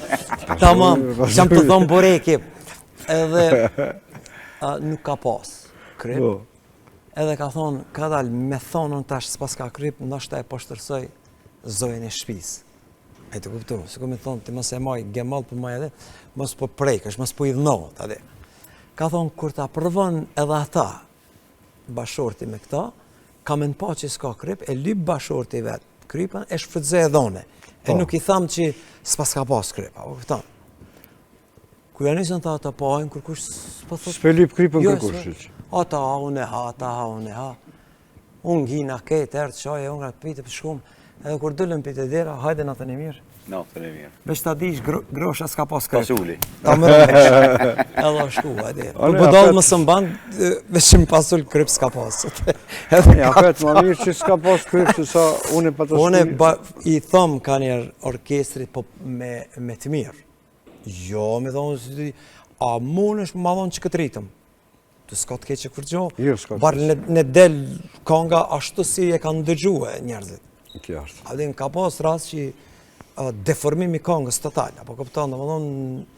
tamam, qam të thonë boreki. Edhe, nuk ka pas kryp. Edhe ka thonë, ka dalë me thonën tash s'pas ka kryp, ndoshta e poshtërsoj zojën e shpis. E të kuptu, se ku me thonë, ti mos e maj gemall për maj edhe, mos po prejkësh, mos po i dhënohet, ade. Ka thonë, kur ta provon edhe ata, bashorti me këta, ka men pa që s'ka kryp, e lyp bashorti vetë krypën, e shfrytëzoj e dhone. E nuk i thamë që s'pas ka pas kryp, apo këta. Kur janë nisën ta ata pahajnë, kur kush s'po thot... S'pe lyp krypën kërkushit. Ata ha, unë e ha, ata ha, unë e ha. Unë gjina ketë, ertë qaj, unë gratë pitë për shkum. Edhe kur dëllën pitë e dera, hajde natën e mirë. Natën e mirë. Veç ta dish, grosha s'ka pas kryp. Pasuli. Ta më rëmesh. Edhe shku, hajde. Për budallë më së mbanë, veç që më pasul kryp s'ka pas. Ja, këtë ma mirë që s'ka pas kryp, që sa unë e pa të Unë i thëmë ka njerë orkestrit, po me të mirë. Jo, me thonë, a mund është ma thonë që këtë ritëm. të s'ka të keqe kur gjo. Jo, s'ka të Barë në del kanga ashtu si e kanë dëgjue njerëzit. Qartë. Adin ka pas rast që deformimi kongës total, apo kupton, domethënë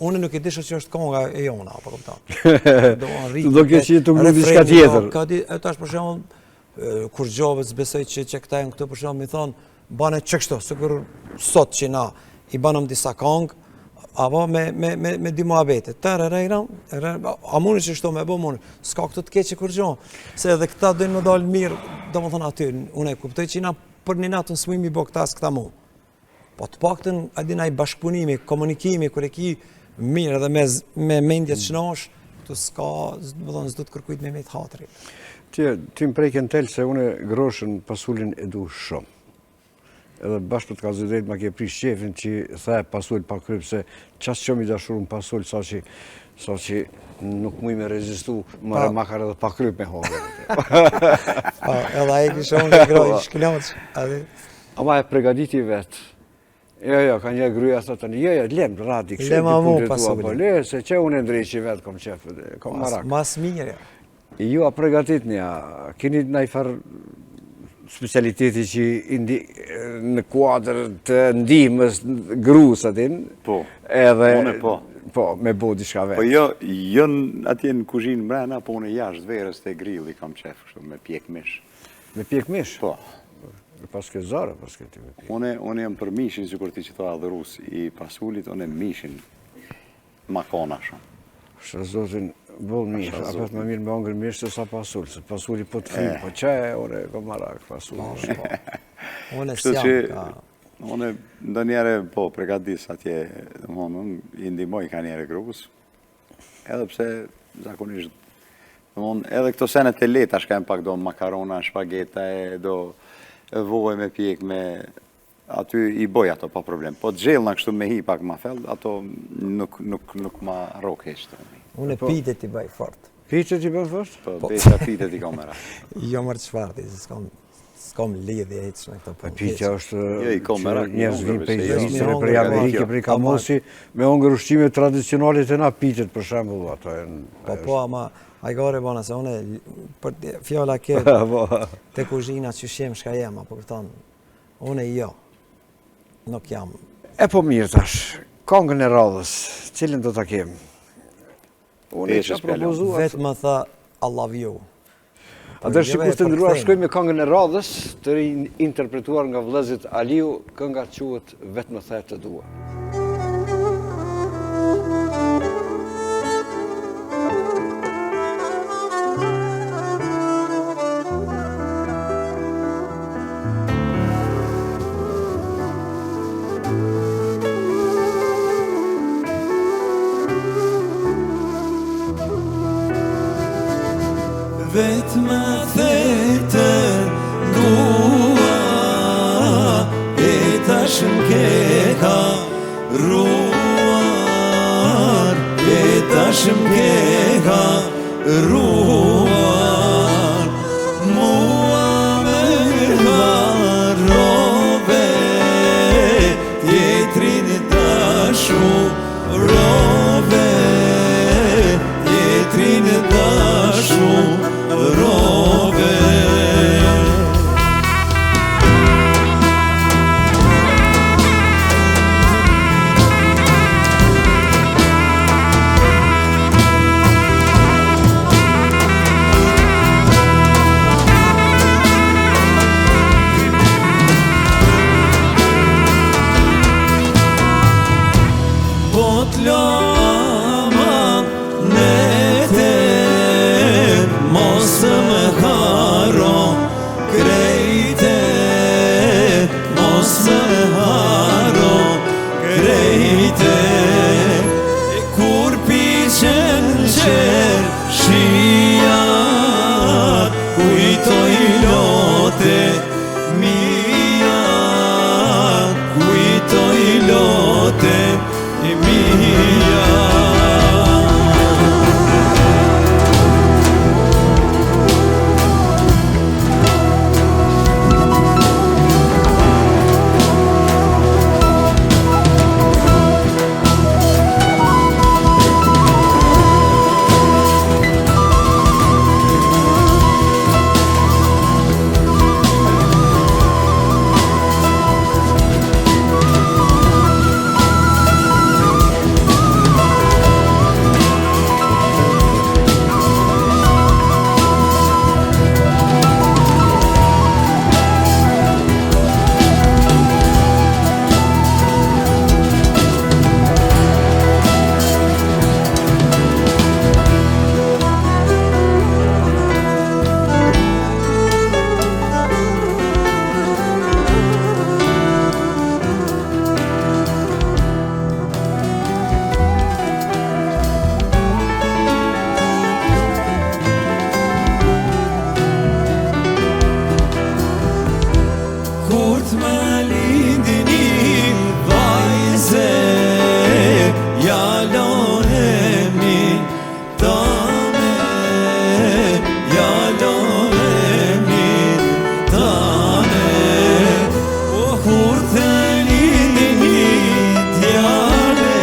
unë nuk e disha që është konga e jona, apo kupton. Do ke qenë të ngrënë diçka tjetër. Ka di, e tash për shembull kur gjove s'besoj që këta janë këtu për shembull mi thon bane ç'kështu, sikur sot që na i banëm disa kongë apo me di muhabete. A mund që shto me bë mund. S'ka këtë të keqe kur gjë. Se edhe këta do më dalë mirë, domethënë aty unë e kuptoj që na për një natë smimi bë këta s'kta mu. Po të paktën ai bashkëpunimi, komunikimi kur e ki mirë edhe me mendje të shnosh, këtu s'ka, domethënë s'do të kërkujt me me të hatri. Ti më prejken tel se une groshën pasullin e du shumë. Edhe bashkë për të kazudet ma ke prish qefin që the pasull pa kryp se qasë që mi dashur në pasull sa që nuk muj me rezistu më remakar edhe pa kryp me hongër. Edhe a e kishë unë e groj shkëllaq. Ama e pregaditi vetë. Jo, ka një gryja të të një, lem, radi, kështë Lem a mu pasullin. Se që unë e ndrejqi vetë kom qefë, kom marak. Mas mirë. Ju a pregatit një, keni në i farë specialiteti që në kuadrë të ndihmës grus atin. Po, edhe, unë po. Po, me bo diçka vetë. Po jo atje në kuzhinë mbrana, po unë jashtë verës të grilli kam qef, kështu, me pjek mish. Me pjek mish? Po. Pas ke zara, pas ke ti me pjek. Unë jam për mishin, si kur ti që thua adhërus, i pasullit, unë e mishin makona shumë. Shrazotin, bol mish, apet më mirë me ongër mish se sa pasull, se pasulli po të frim, po që e, ore, kom marak pasulli. Unë e Kështu sjam që, ka. unë ndo njere, po, pregadis atje, unë i ndimoj ka njere grupës, edhe pse, zakonisht, edhe këto senet e leta, shkajmë pak do makarona, shpageta, do voj me pjek me, aty i boj ato pa problem. Po të gjellë në kështu me hi pak ma feld, ato nuk ma roke ishte. Unë e pitet i baj fort. Pitet i bën fort? Po, besha pitet i kamera. Jo mërë qëfarti, s'kam lidhje e që në këto po. Pitja është Jo, i ka merak, njerëz një vinë ongër, prej se jo. Zvicrë, prej Amerike, prej Kamosi, me ongër ushqime tradicionale të na pitet për shembull ato. Po, ama ajgore bona se unë për fjalla ke te kuzhina që shem shka jem, apo këtan, unë jo, nuk jam. E po mirë tash, kongën e radhës, cilën do ta kem? Unë e që propozuat. Vetë më tha I love you. A dërë shikur të ndëruar shkoj me kongën e radhës, të interpretuar nga vëllezrit Aliu, kënga quhet Vetë më the të dua. Vetë më the të dua, e tash m'ke ka ruar, e tash m'ke ka ruar, mua me harrove, tjetrin dashurove, tjetrin dashurove. Mia lo emnin tane, ja lo emnin tane. O kur të lini një djale,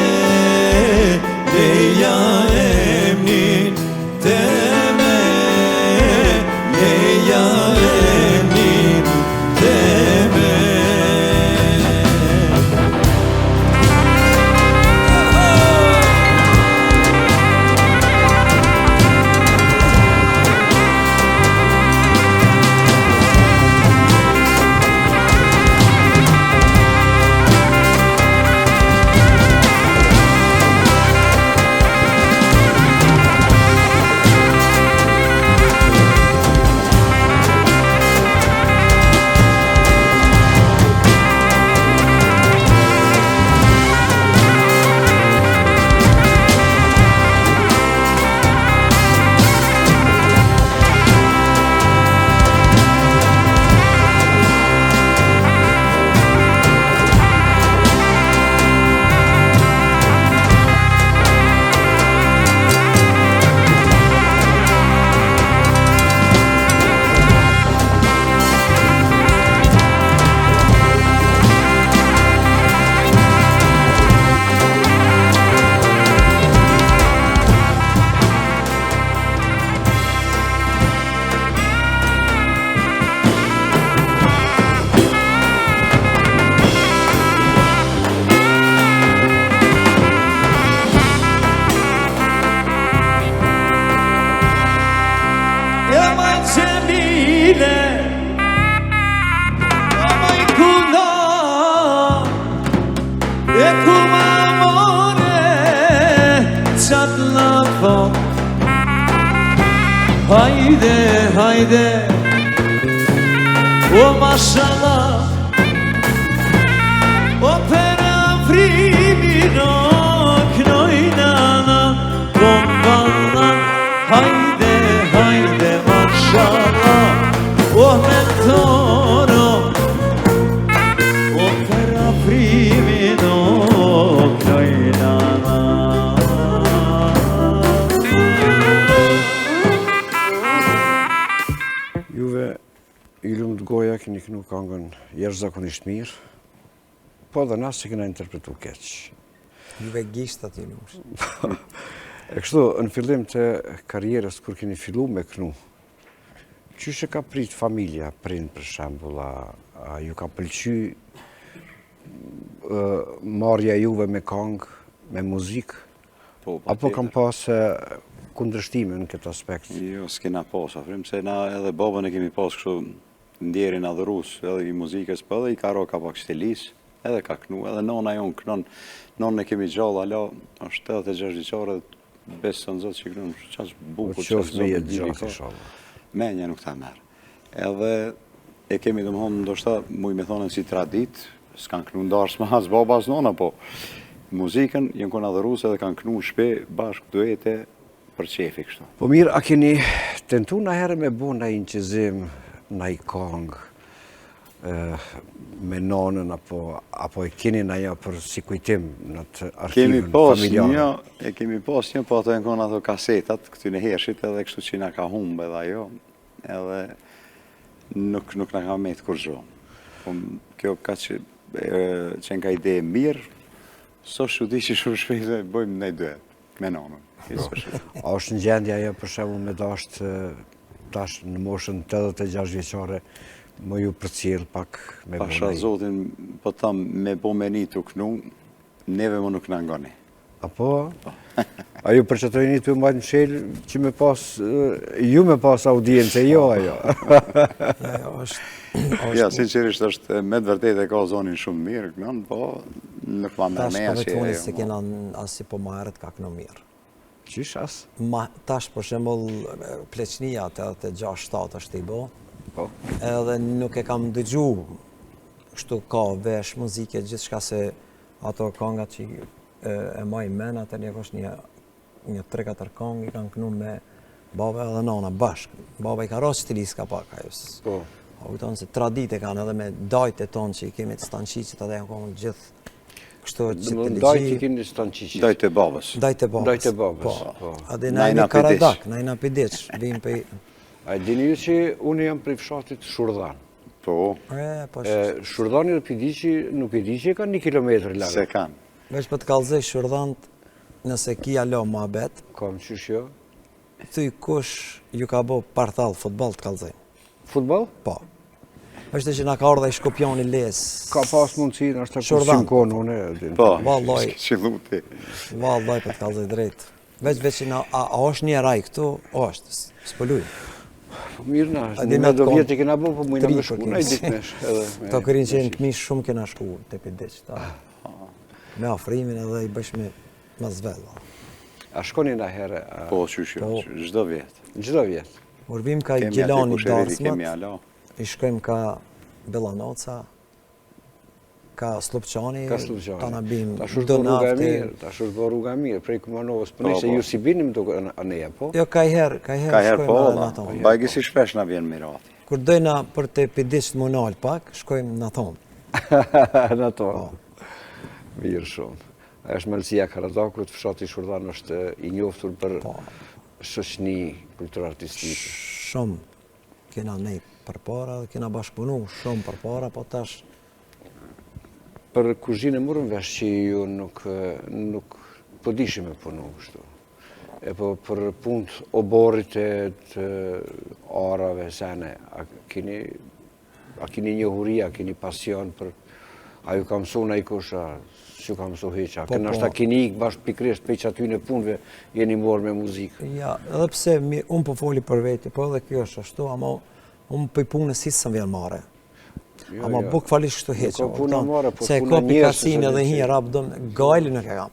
leja emnin teme, leja emnin teme. Haydi, haydi, o maşallah, opera frimino, knoinana, bomballa. Haydi, haydi, maşallah, o mentoro, opera frimino, knoinana. Juve, i lumt goja, keni kënu këngën jashtëzakonisht mirë, po dhe na se kena interpretu keq. Juve gisht aty lumsh. E kështu, në fillim të karrierës, kur keni fillu me kënu, qyshe ka prit familja, prind për shembull, a ju ka pëlqy marrja juve me këngë, me muzikë, apo kam pas kundërshtime në këtë aspekt? Jo, s'kena pas, afrim, se na edhe babën e kemi pas kështu ndjerin adhurus, edhe i muzikës, po edhe i karo ka pak stilis, edhe ka knu, edhe nona jonë kënon, nonë e kemi gjallë, ala, është 86 vjeçare, besë në zotë që kënon, qasë bukur, qasë zotë, menja nuk ta merë. Edhe e kemi të më thonë, ndoshta, muj me thonën si tradit, s'kan knu ndarës ma as baba as nona, po muzikën jenë kon adhurus edhe kan knu shpe, bashkë duete, për qefi kështu. Po mirë, a keni tentu na herë me bu na inqizim, na i kongë, me nonën, apo e keni na ja për si kujtim në të arkimin familjarë? Kemi pas një, po ato e në konë ato kasetat, këty në hershit, edhe kështu që na ka humbë edhe ajo, edhe nuk na ka metë kur gjo. Po kjo ka që në ka ide mirë, so shu di që shumë shpejtë bëjmë ne duhet, me nonën. A është në gjendja ajo për shembull me tash në moshën 86 vjeçare më ju përcjell pak me bëni? Pasha zotin, po tham, me bo me një të kënu, neve më nuk në ngoni. Apo? A ju përqëtojni të mbajtë në shelë që me pas, ju me pas audiencë, jo ajo? Ja, sinqerisht është, me të vërtet e ka zonin shumë mirë, kënon, po nuk ma mërmeja që e jo. Tash po me se kena asi po marët ka këno mirë. Qish as? Tash për shembull pleqnia të 6-7 është i bo, edhe nuk e kam dëgju, kështu ka vesh muzike, gjithë shka se ato kongat që e maj men, atër një është një 3-4 kong i kanë kënu me baba edhe nona bashkë. Baba i ka rosë stilis ka pak, a u tonë se tradite kanë edhe me dajte tonë që i kemi të stanqicit, edhe janë kohën gjithë kështu që të Dajt i legji. keni stanqiqit. Dajt e babës. Dajt e babës. Dajt e babës, po. A dhe Najna najna Karadak, najna Pidic, vim për... A dini ju që unë jam prej fshatit Shurdhan. Po, Po Shurdhani dhe Pidici nuk e di që ka 1 kilometër larg. se kanë. veç për të kallëzoj Shurdhant, nëse ki alo muhabet, Kam qysh jo. thy kush ju ka bo partall futbol të kallëzoj. Futbol? Po. Është që na ka ardha i Shkopjani Les. Ka pas mundësi, është të Shurdhan. kusim konë unë. Po, Vallaj. qëlluti. Vallaj për të kallëzoj drejt. Veç që a është një raj këtu, është, s'pëluj. Mirë na, A di në na do të vjetë i kena bo, po mujna tri me shku, për na i kemi. ditnesh. Këto kërin që jenë të mishë shumë kena shku të Pidic. Me afrimin edhe i bësh me zvel. A shkoni na herë, Po, qysh jo, çdo vjet. gjdo vjetë. Urvim ka Kemi Gjelani aty kushëriri, kemi Darsmat, alo. i shkojmë ka Bellanoca, ka Slupçani, ta na bim Ta shurë do po rruga nafte. mirë, ta shurë po rruga mirë, prej Kumanovës, për Po, nëse po. ju si binim do aneja, po? Jo, ka herë Ka herë po, shkojmë në ato. bajgi si shpesh na vjen mirati. Kur dojna për të Pidic të munal pak, shkojmë në thonë. Në to. Mirë shumë. Ajo është Malësia Karadakut, fshati Shurdhan është i njoftur për shoqëni kultur-artistike. Shumë kena nej për para dhe kena bashkëpunu shumë për para, po tash Për kuzhinë e morëm vesh që ju nuk po dishim me punu kështu. E po për punët oborit e të arave, sene, a keni njohuri, a keni pasion për... A ju ka mësu në i kusha, s'ju ka mësu heqa. Po, Kënë është ta keni ikë bashkë pikrisht për që aty në punëve jeni morë me muzikë. ja, edhe pse unë po foli për veti, po edhe kjo është ashtu, ama unë për punës si së më vjen mare. Jo, Ama jo. buk falisht kështu heqa. Nuk ka puna mare, po se puna ka njerëz, pikasinë se edhe se hi që- rap dëm, gajli nuk e kam.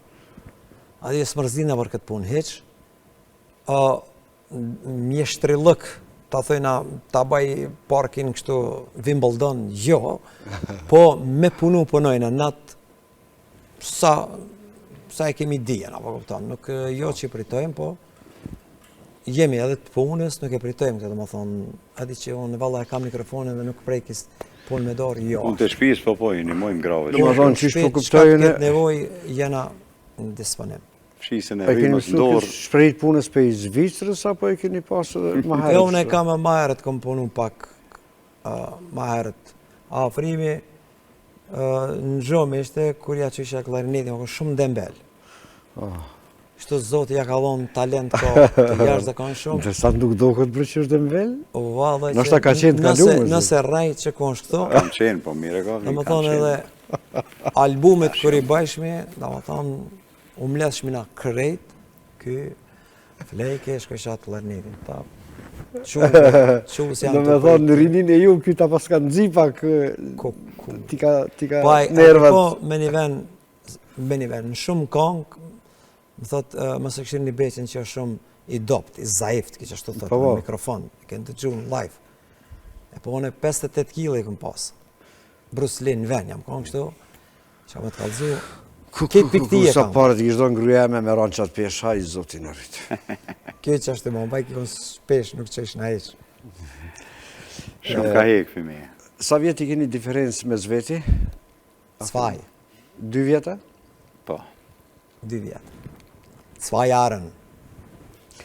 A dhe smërzina për këtë punë heq, mjeshtrilëk, ta thojna, ta baj parkin kështu Wimbledon, jo, po me punu punojna natë sa e kemi dijen, apo kupton, nuk jo që i pritojmë, po jemi edhe të punës, nuk e pritojmë këtë, më thonë, adi që unë valla e kam mikrofonin dhe nuk prekis punë me dorë, jo. Unë të shpis, po, i nimojmë grave. Do më thonë, qish po Shpejt, kuptojnë- shka të ketë nevoj, jena në disponim. Fshisën e E keni rrimës mësu ndorë. këtë shprejt punës për i Zvicrës, apo e keni pasë dhe më herët? E unë e kam ma herët kom punu pak, ma herët. Afrimi, në gjomë ishte, kur ja që isha klarinetin, më shumë dembel. Shtu zotë ja ka dhonë talent ka të jashtë dhe kanë shumë. Ndërsa nuk do këtë bërë që është dhe mvel? Valla Nështë ka qenë të kalume, Nëse rajt që konë shkëto, Kam qenë, po mire ka dhe më thonë edhe albumet kër i bajshmi, dhe më thonë, u mleshmi na krejt, ky flejke, shkoj shatë klarinetin. Qusë janë Do me thonë, në rinin e ju, kjo ta pas ka nëzi pak, ti ka nervat. Po, me një ven, në shumë kongë, më thotë, mësë këshirë një beqen që është shumë i dopt, i zaift, ki që ashtu thotë, Po, po. në mikrofon, i kënë të gjuhë në live. E po, unë 58 kg i këm pasë. Bruce Lee në ven, jam kongë kështu, që me të kalëzu, këtë pikti e Sa kam. pare të kishdo ngryja me ranë qatë pesha, i zotin në rritë. Kjo që ashtu më mbaj, kjo shpesh, nuk që ishë në heqë. Shumë ka hekë, fëmije. Sa vjeti keni diferencë me zveti? Svaj, 2 vjeta? Po. 2 vjetë. Svaj arën.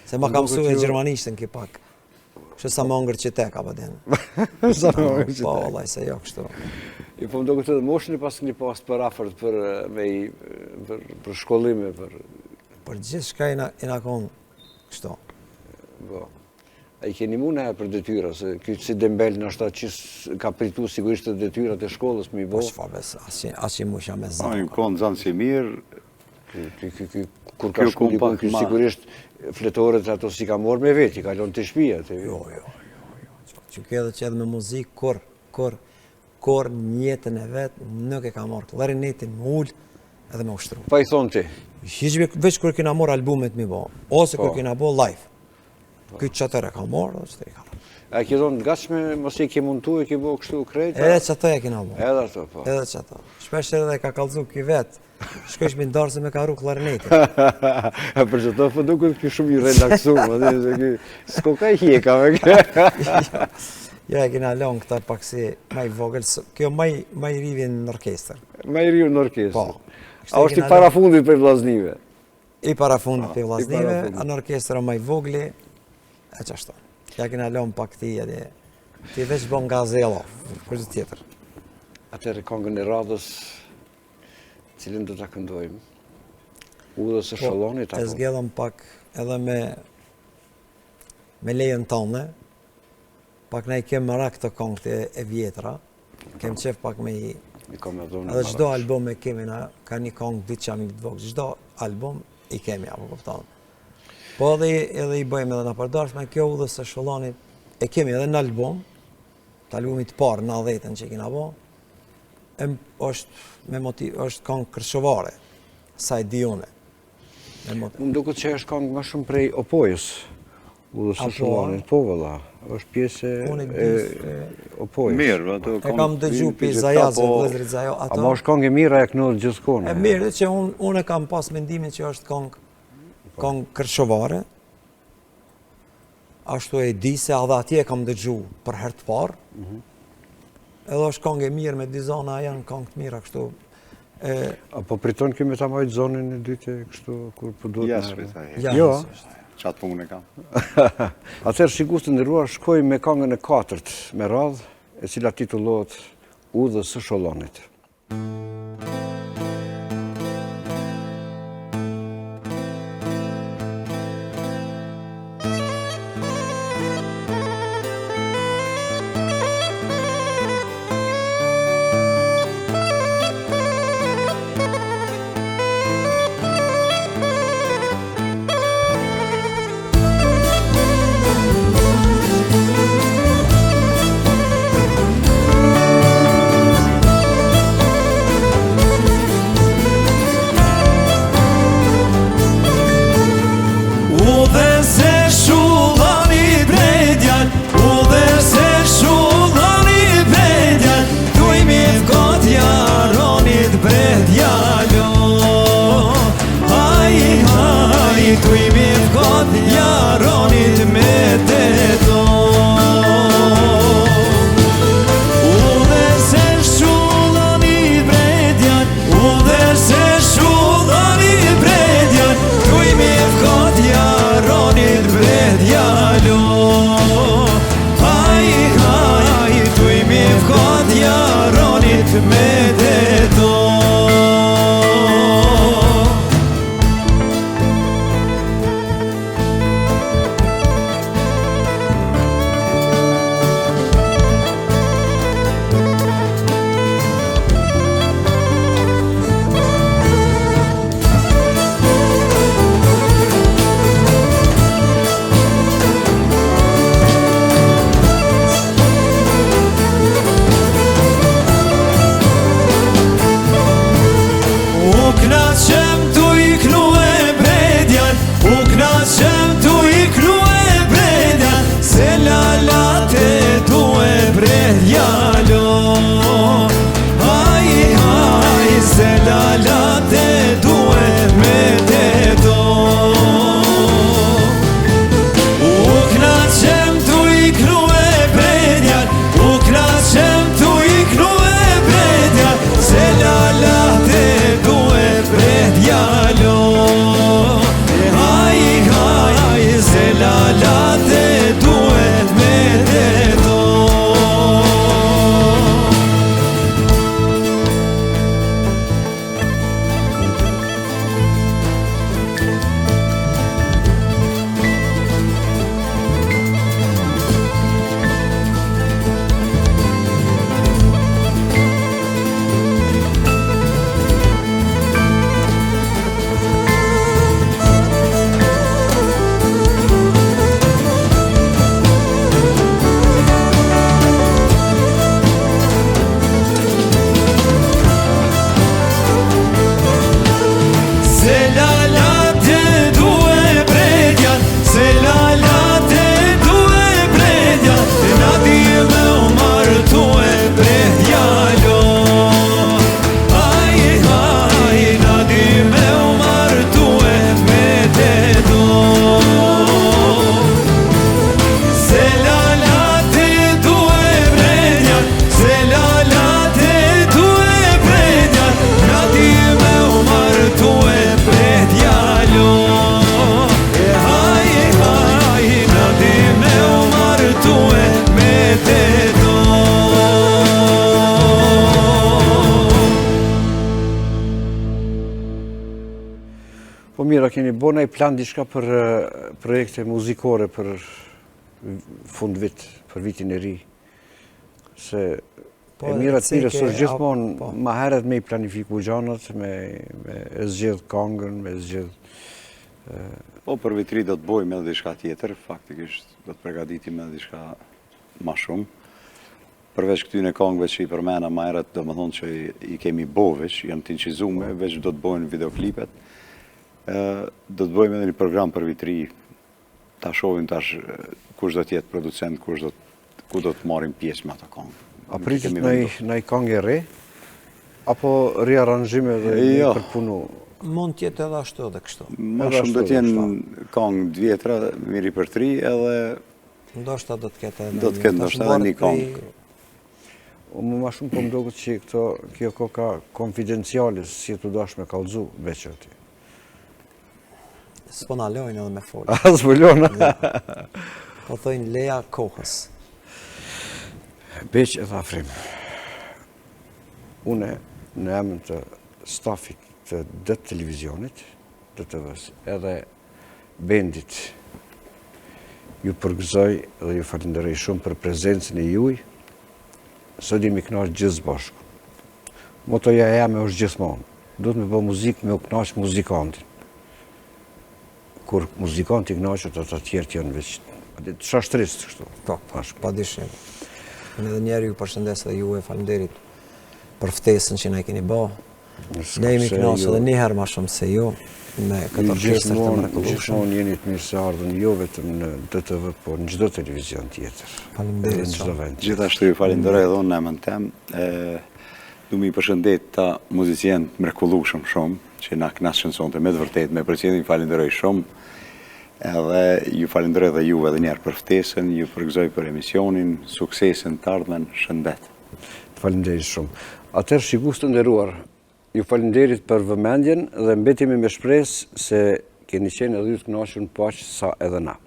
Se ma kam duket su e ju- gjermanishtën ki pak. Shë sa më ngër që te ka bëden. Sa më ngër që te. Po, vallaj, se jo kështu. I po më do këtë dhe moshën e pas këni pas për afert për shkollime, për... Për gjithë shka i na konë kështu. Po. A i keni mu në për detyra, se kjo si dembel në ashta që ka pritu sigurisht të detyrat e shkollës mi bo. Po që fa bes, as që musha me Në zanë. konë zanë si mirë, Kur ka Kjo shku dikun, kompak kjo ma- sigurisht fletorët ato si ka morë me veti, ka lonë të shpia. Jo. Që kjo edhe që edhe me muzikë, kur njetën e vetë, nuk e ka morë klarinetin më ullë edhe me ushtru. Pa i thonë ti, Hiqbe veç kur kena morë albumet mi bo, ose kur Po. kena bo live. Këtë qatër e ka morë, dhe që të i ka morë. a i ke thonë gatshme, mos i ke mundu e ke bo kështu krejt? Edhe që ato e kena bo. Edhe ato, po. Edhe që ato. Shpesh edhe ka kalzu ky vetë. Shkojsh me ndarë se me ka ru klarinetin. Për që të për duket kjo shumë i relaksu, më dhe se kjo s'ko ka i hjeka me kjo. Ja, e kena lonë këta pak si maj vogël, kjo maj rivin në orkestër. Ma i riu në orkestër. Po. A është i parafundit për vllaznive? I parafundit për i vllaznive, parafundit. anë orkestra më i vogli, e qashtu. Ja kena lëmë pak ti edhe, ti veç bon gazela, kërgjë tjetër. Atëherë këngën e radhës, cilin do ta këndojmë? Udhës së Shëllonit E apo? zgjedhëm pak edhe me lejen tonë, pak na i kemë marak të këngët e vjetra, kemë qef pak me i... I kam e dhënë. Edhe çdo album e kemi na, ka një këngë ditë që jam i të vogël, çdo album i kemi, apo kupton. Po edhe i bëjmë edhe në përdorshme, kjo Udhës së Shëllonit e kemi edhe në album, të albumit parë, 90-ën që kena bo, është këngë kërshëvare, saj Dione. Më duket që është këngë më shumë prej opojës. Udhës së Shëllonit, po vëlla, është pjesë e opojës. Mirë, ato E kam dëgju pi Zajazë, vëllezrit Zajo, ato. Ama është këngë e mira e kënodh gjithkohë. E mirë, që unë e kam pas mendimin që është këngë kërshëvare, ashtu e di se edhe atje e kam dëgju për herë të parë, edhe është këngë e mirë me dy zona, janë këngë të mira, kështu. Apo priton kemi ta majtë zonën e dytë kështu kur po duhet. Jashtëve ta Ja, Jo. Qatë punë e kam. Atëherë shikues të nderuar, shkojmë me këngën e katërt me radhë, e cila titullohet Udhës së Shëllonit. Po mira, keni bo nëjë plan diçka për projekte muzikore për fund vit, për vitin e ri. Se e mira të mire, së gjithmonë ma heret me i planifiku gjanët, me zgjedh kongën, me zgjedh... Po, për vitri do të bojmë edhe diçka tjetër, faktikisht do të përgatitim edhe diçka ma shumë. Përveç këtyne kongëve që i përmena ma herët, do më thonë që i kemi boveç, janë të incizume, veç do të bojnë videoklipet. Do të bojmë edhe një program për vitri, ta shohim tash kush do t'jetë producent, ku do të marim pjesë me ato kongë. A pritit në i kongë e re? Apo riaranjime dhe një përpunu? Mund tjetë edhe ashtu edhe kështu. Ma shumë do t'jenë kongë vjetra, miri për tri, edhe... Ndoshta do të ketë edhe një kongë. Më ma shumë po më doket që kjo ka konfidencialis, si të dash me kallëzu veç ati. S'po na lojnë edhe me folë. A, s'po lojnë? Po thojnë leja kohës. Beq e thafrim, une në emën të stafit të dëtë televizionit, DTV-s, edhe bendit, ju përgëzoj dhe ju falenderoj shumë për prezencën e juj, së di mi knaqë gjithë bashku. Motoja e jame është gjithmonë, do të me bë muzikë me u knaqë muzikantin. Kur muzikanti knaqët, atë tjertë janë veç, të shashtristë kështu. Po, pa dishim. Unë edhe njerë ju përshëndes dhe ju e falenderit për ftesën që ne keni bë. Ne jemi knaqë edhe njëherë ma shumë se ju, me këtë orkestër të mrekullueshëm. Gjithmonë jeni të mirë se ardhën, jo vetëm në DTV, po në çdo televizion tjetër. Faleminderit në çdo vend. Gjithashtu ju falenderoj edhe unë në emën tem. Du mi përshëndet ta muzicienët mrekullueshëm shumë, që na kënaqën sonte me të vërtetë, me përcjelljen falenderoj shumë. Edhe ju falenderoj edhe juve edhe njerë për ftesën, ju përgëzoj për emisionin, suksesin të ardhmen, shëndet. Falenderit shumë. Atëherë shikues të nderuar, ju falenderit për vëmendjen dhe mbetemi me shpresë se keni qenë edhe ju të kënaqur paq sa edhe na.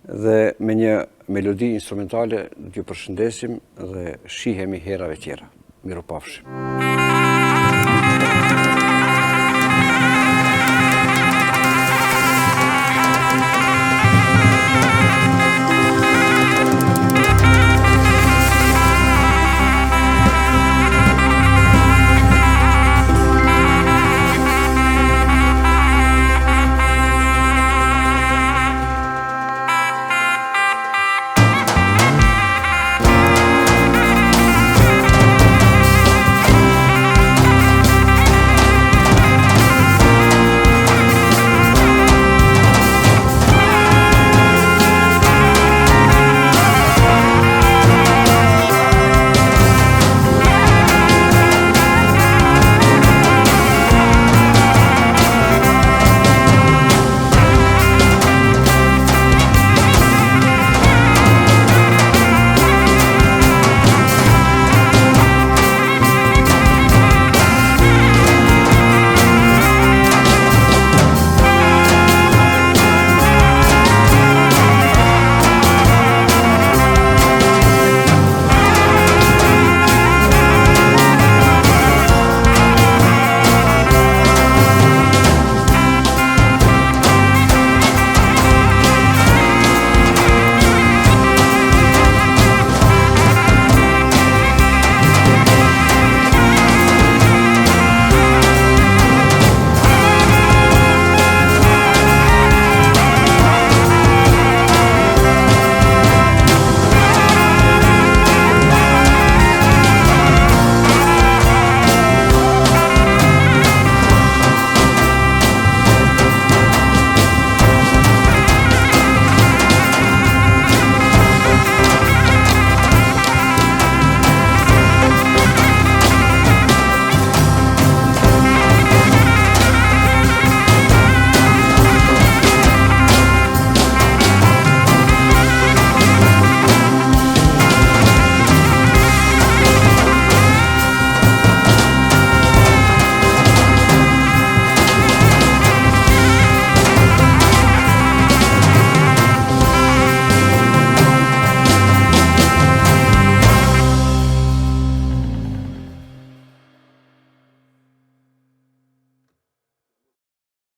Dhe me një melodi instrumentale ju përshëndesim dhe shihemi herave tjera. Miropafshim.